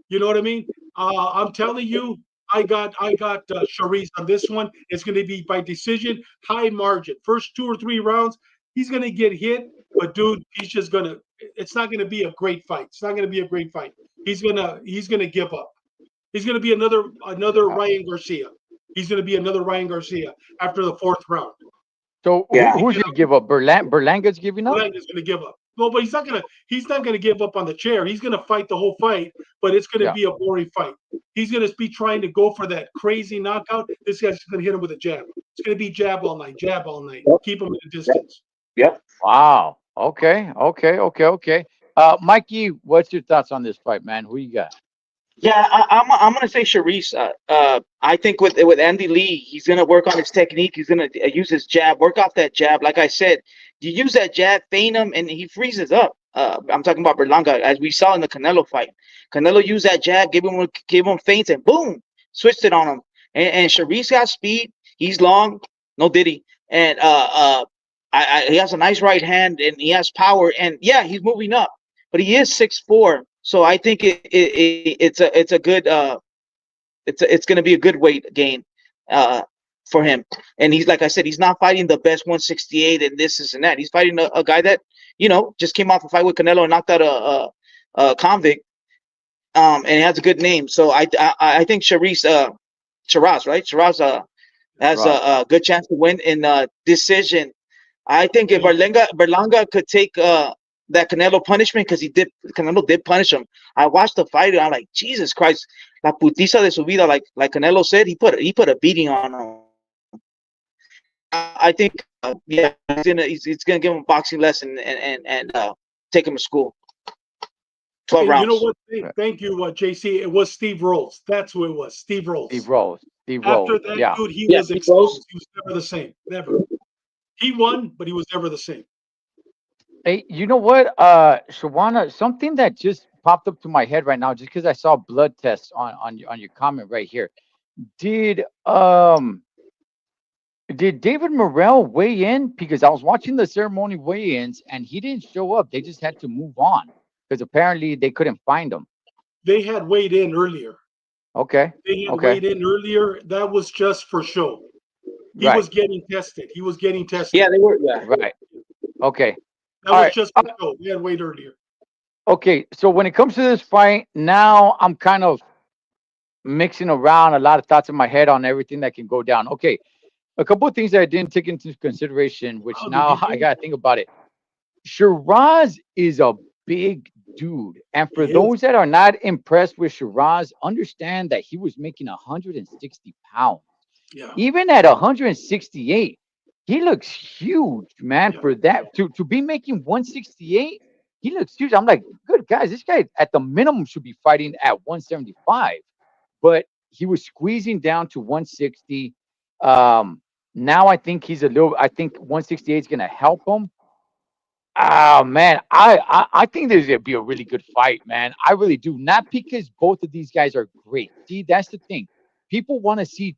You know what I mean? I'm telling you, I got Sharice on this one. It's going to be by decision, high margin. First 2 or 3 rounds, he's going to get hit, but dude, he's just going to. It's not going to be a great fight. It's not going to be a great fight. He's gonna give up. He's going to be another Ryan Garcia. He's going to be another Ryan Garcia after the 4th round. So Yeah. who's gonna give up? Berlanga's giving up. Glenn is going to give up. No, but he's not going to. He's not going to give up on the chair. He's going to fight the whole fight, but it's going to Yeah. be a boring fight. He's going to be trying to go for that crazy knockout. This guy's going to hit him with a jab. It's going to be jab all night, Yep. keep him at a distance. Yep. Wow. Okay. Mikey, what's your thoughts on this fight, man? Who you got? Yeah, I'm gonna say Sharice. I think with Andy Lee, he's gonna work on his technique. He's gonna use his jab, work off that jab. Like I said, you use that jab, feint him, and he freezes up. I'm talking about Berlanga, as we saw in the Canelo fight. Canelo used that jab, gave him feints, and boom, switched it on him. And Sharice got speed. He's long, no diddy, and he has a nice right hand, and he has power. And yeah, he's moving up, but he is 6'4". So I think it's a good it's going to be a good weight gain for him. And he's, like I said, he's not fighting the best 168 and this and that. He's fighting a guy that just came off a fight with Canelo and knocked out a convict, and he has a good name. So I think Shiraz, right? Shiraz has a good chance to win in decision. I think if Berlanga could take that Canelo punishment, because Canelo did punish him. I watched the fight and I'm like, Jesus Christ, la putiza de su vida, like Canelo said, he put a beating on him. I think he's gonna give him a boxing lesson and take him to school. 12 rounds. You know what? Thank you, JC. It was Steve Rolls. That's who it was. Steve Rolls. After that, Yeah. dude, he was Steve exposed. Rolls. He was never the same. Never. He won, but he was never the same. Hey, you know what, Shawana? Something that just popped up to my head right now, just because I saw blood tests on your comment right here. Did David Morrell weigh in? Because I was watching the ceremony weigh-ins and he didn't show up. They just had to move on because apparently they couldn't find him. They had weighed in earlier. Okay. They had weighed in earlier. That was just for show. He was getting tested. Yeah, they were. Yeah. Right. Okay. That was just for show. We had weighed earlier. Okay. So when it comes to this fight, now I'm kind of mixing around a lot of thoughts in my head on everything that can go down. Okay. A couple of things that I didn't take into consideration, which now I got to think about it. Shiraz is a big dude. And for those that are not impressed with Shiraz, understand that he was making 160 pounds. Yeah. Even at 168, he looks huge, man. For that to be making 168, he looks huge. I'm like, good guys, this guy at the minimum should be fighting at 175, but he was squeezing down to 160. Now I think I think 168 is gonna help him. Oh man, I think there's gonna be a really good fight, man. I really do. Not because both of these guys are great. See, that's the thing. People want to see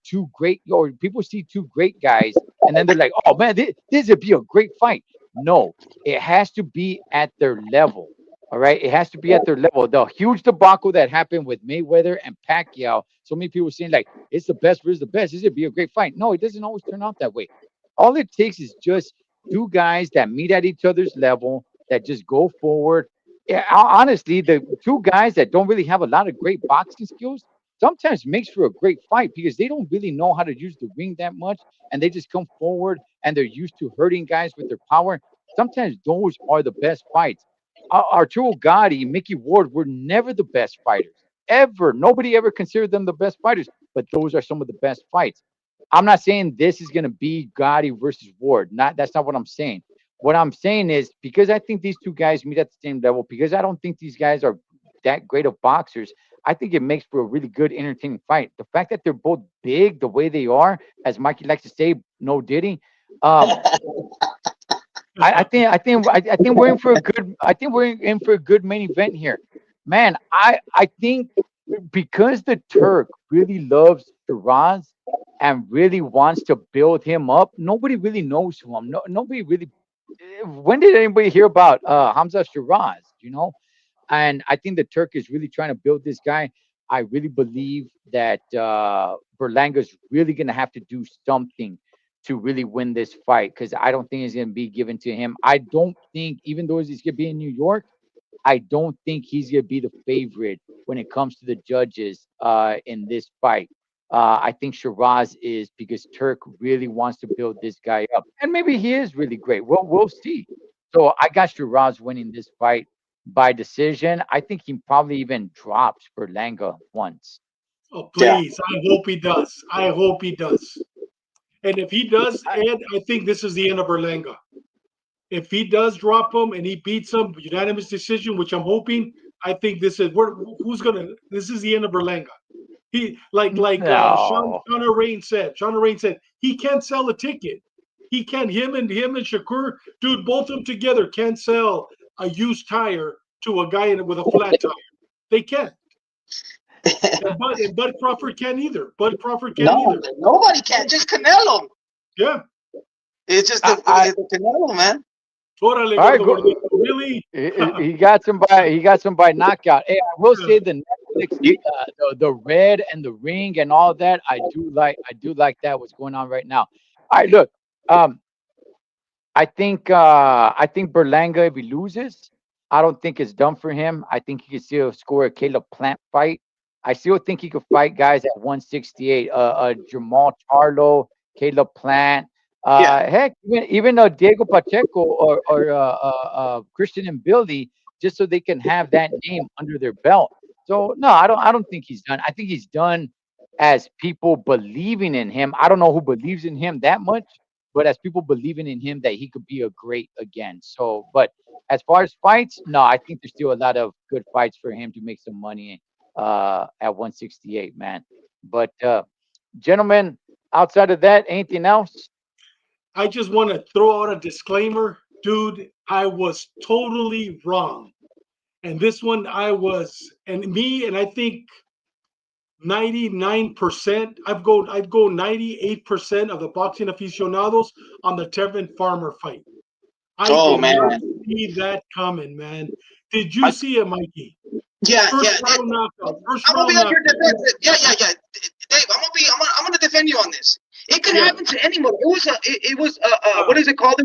people see two great guys, and then they're like, "Oh man, this would be a great fight." No, it has to be at their level. All right, it has to be at their level. The huge debacle that happened with Mayweather and Pacquiao. So many people saying like it's the best versus the best. This would be a great fight. No, it doesn't always turn out that way. All it takes is just two guys that meet at each other's level that just go forward. Yeah, honestly, the two guys that don't really have a lot of great boxing skills sometimes makes for a great fight because they don't really know how to use the ring that much, and they just come forward and they're used to hurting guys with their power. Sometimes those are the best fights. Arturo Gotti, Mickey Ward were never the best fighters ever. Nobody ever considered them the best fighters, but those are some of the best fights. I'm not saying this is going to be Gotti versus Ward. Not that's not what I'm saying. What I'm saying is because I think these two guys meet at the same level, because I don't think these guys are that great of boxers. I think it makes for a really good, entertaining fight. The fact that they're both big the way they are, as Mikey likes to say, no Diddy. Um, I think we're in for a good. I think we're in for a good main event here, man. I think because the Turk really loves Shiraz and really wants to build him up. Nobody really knows who I'm. No, nobody really. When did anybody hear about Hamza Shiraz? You know, and I think the Turk is really trying to build this guy. I really believe that Berlanga's really going to have to do something to really win this fight because I don't think it's going to be given to him. I don't think, even though he's going to be in New York, I don't think he's going to be the favorite when it comes to the judges in this fight. I think Shiraz is because Turk really wants to build this guy up, and maybe he is really great. We'll see. So I got Shiraz winning this fight by decision. I think he probably even drops Berlanga once. Oh, Yeah. please. I hope he does. I hope he does. And if he does, I, Ed, I think this is the end of Berlanga. If he does drop him and he beats him, unanimous decision, which I'm hoping, I think this is who's gonna. This is the end of Berlanga. He no. Shauna Rain said. Shauna Rain said he can't sell a ticket. He can't. Him and Shakur, dude, both of them together can't sell a used tire to a guy with a flat tire. They can't. And Bud Crawford can't either. Bud Crawford can't No, either. nobody can. Just Canelo. Yeah. It's just I, it's the Canelo, man. Órale, all right, gordo, go. gordito. Really? He got some by knockout. Hey, I will say the Netflix, You, the red and the ring and all that. I do like that. What's going on right now? All right, look. Um, I think Berlanga, if he loses, I don't think it's done for him. I think he can still score a Caleb Plant fight. I still think he could fight guys at 168. Jamal Charlo, Caleb Plant. yeah. Heck, even Diego Pacheco or Christian and Billy, just so they can have that name under their belt. So no, I don't think he's done. I think he's done as people believing in him. I don't know who believes in him that much, but as people believing in him that he could be a great again. So, but as far as fights, no, I think there's still a lot of good fights for him to make some money at 168, man. But gentlemen, outside of that, anything else? I just want to throw out a disclaimer. Dude, I was totally wrong. And this one I was, and me, and I think 99%, I'd go 98% of the boxing aficionados on the Tevin Farmer fight. I Oh did not man. see that coming, man. Did you I, see it, Mikey? yeah, First yeah. round knockout. First I'm gonna round be on your knockout. defense. Yeah, yeah, yeah. Dave, I'm gonna defend you on this. It could Yeah. happen to anyone. It was Uh, what is it called?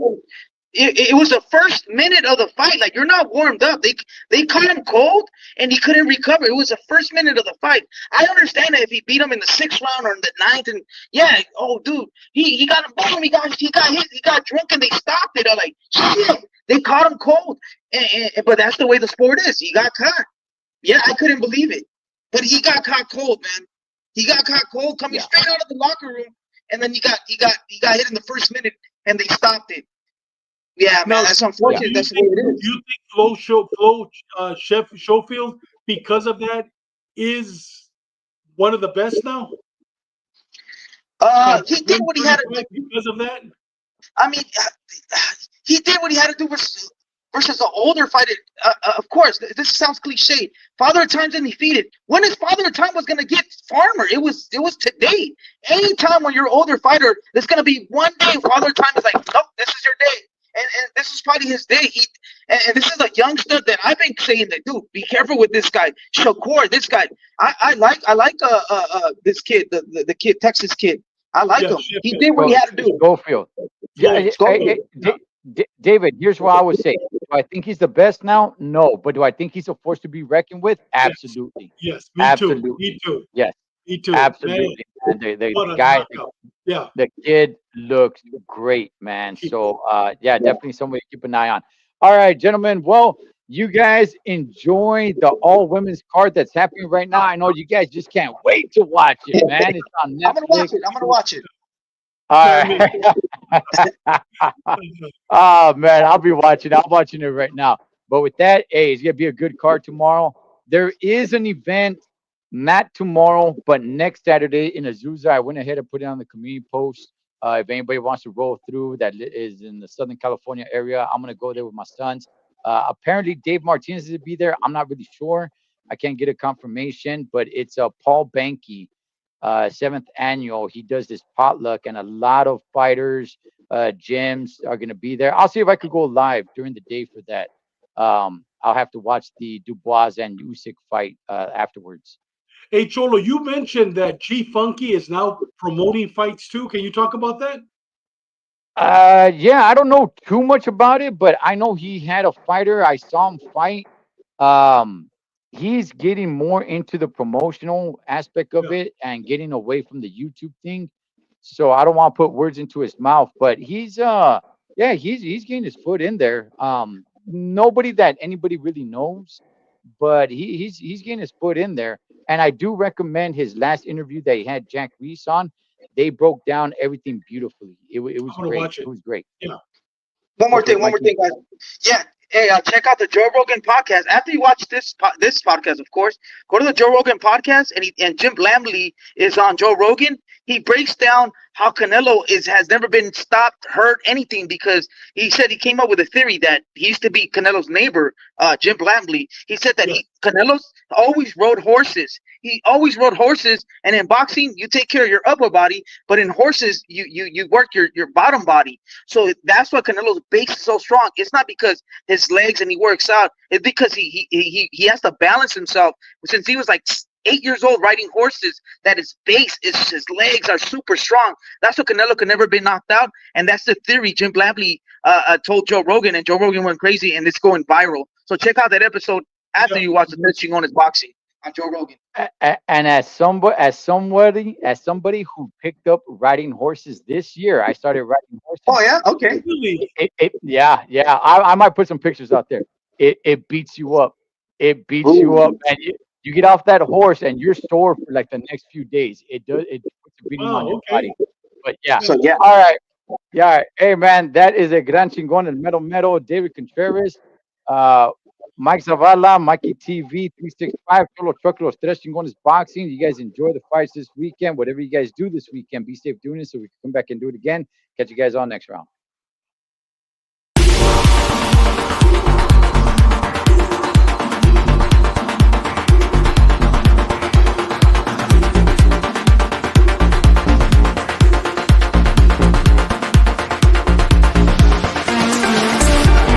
It was the first minute of the fight. Like you're not warmed up. They caught him cold and he couldn't recover. It was the first minute of the fight. I understand that if he beat him in the 6th round or in the 9th, and yeah, oh dude, he got him boom. He got hit. He got drunk and they stopped it. I'm like shit. They caught him cold. But that's the way the sport is. He got caught. Yeah, I couldn't believe it. But he got caught cold, man. He got caught cold coming Yeah. straight out of the locker room, and then he got hit in the first minute, and they stopped it. Yeah, man, Now, that's do unfortunate. you That's the think way it is. Chef Schofield, because of that, is one of the best now? At He did what he had to do. 135 because of that? I mean, he did what he had to do versus the older fighter. Of course, this sounds cliche. Father of Time's undefeated. When is Father of Time was gonna get Farmer? It was today. Anytime when you're an older fighter, there's gonna be one day Father of Time is like, nope, this is your day. and this is probably his day. And this is a youngster that I've been saying that, dude, be careful with this guy, Shakur. This guy, I like this kid, the kid, Texas kid. I like Yeah, him. He Sheffield. did what he had to do. Schofield. Yeah, Yeah, Schofield. David, here's what I would say. Do I think he's the best now? No. But do I think he's a force to be reckoned with? yes, Absolutely. yes. Me too. Me Absolutely. too. Yes, Me too. Man, absolutely. And what the a guy, knockout. Yeah. the kid looks great, man. So yeah, definitely somebody to keep an eye on. All right, gentlemen. Well, you guys enjoy the all women's card that's happening right now. I know you guys just can't wait to watch it, man. It's on I'm gonna watch Netflix. it. I'm gonna watch it. All Man, me. right. Oh man, I'll be watching. I'm watching it right now. But with that, hey, it's gonna be a good card tomorrow. There is an event, not tomorrow, but next Saturday in Azusa. I went ahead and put it on the community post. If anybody wants to roll through that is in the Southern California area, I'm gonna go there with my sons. Apparently, Dave Martinez is to be there. I'm not really sure. I can't get a confirmation, but it's Paul Banky, seventh annual. He does this potluck, and a lot of fighters, gyms are going to be there. I'll see if I could go live during the day for that. I'll have to watch the Dubois and Usyk fight afterwards. Hey, Cholo, you mentioned that G Funky is now promoting fights too. Can you talk about that? Yeah, I don't know too much about it, but I know he had a fighter. I saw him fight. Um, he's getting more into the promotional aspect of Yeah. it and getting away from the YouTube thing. So I don't want to put words into his mouth, but yeah, he's getting his foot in there. Nobody that anybody really knows, but he's getting his foot in there. And I do recommend his last interview that he had Jack Reese on. They broke down everything beautifully. It was I'm gonna great. watch It it. was great. Yeah. Okay, One more Mikey. thing, guys. Yeah. Hey, check out the Joe Rogan podcast. After you watch this podcast, of course, go to the Joe Rogan podcast, and Jim Lamley is on Joe Rogan. He breaks down how Canelo has never been stopped, hurt, anything, because he said he came up with a theory that he used to be Canelo's neighbor, Jim Lamley. He said that Yes. Canelo's always rode horses. He always rode horses, and in boxing, you take care of your upper body, but in horses, you work your bottom body. So that's why Canelo's base is so strong. It's not because his legs and he works out. It's because he has to balance himself since he was like 8 years old riding horses. That his legs are super strong. That's what Canelo could never be knocked out, and that's the theory Jim Lampley told Joe Rogan, and Joe Rogan went crazy, and it's going viral. So check out that episode after Yeah. you watch the Chingones boxing on Joe Rogan. And as somebody who picked up riding horses this year, I started riding Oh horses. yeah, okay. Really? Yeah. I might put some pictures out there. It beats you up. It beats you up, Ooh. and you get off that horse, and you're sore for like the next few days. It puts a beating on Wow. your Okay. body. But yeah, So yeah, all right. Yeah, hey man, that is a gran chingón el metal David Contreras, uh, Mike Zavala, Mikey TV 365, Cholo Truck, Los Tres Chingones Boxing. You guys enjoy the fights this weekend. Whatever you guys do this weekend, be safe doing it so we can come back and do it again. Catch you guys on next round.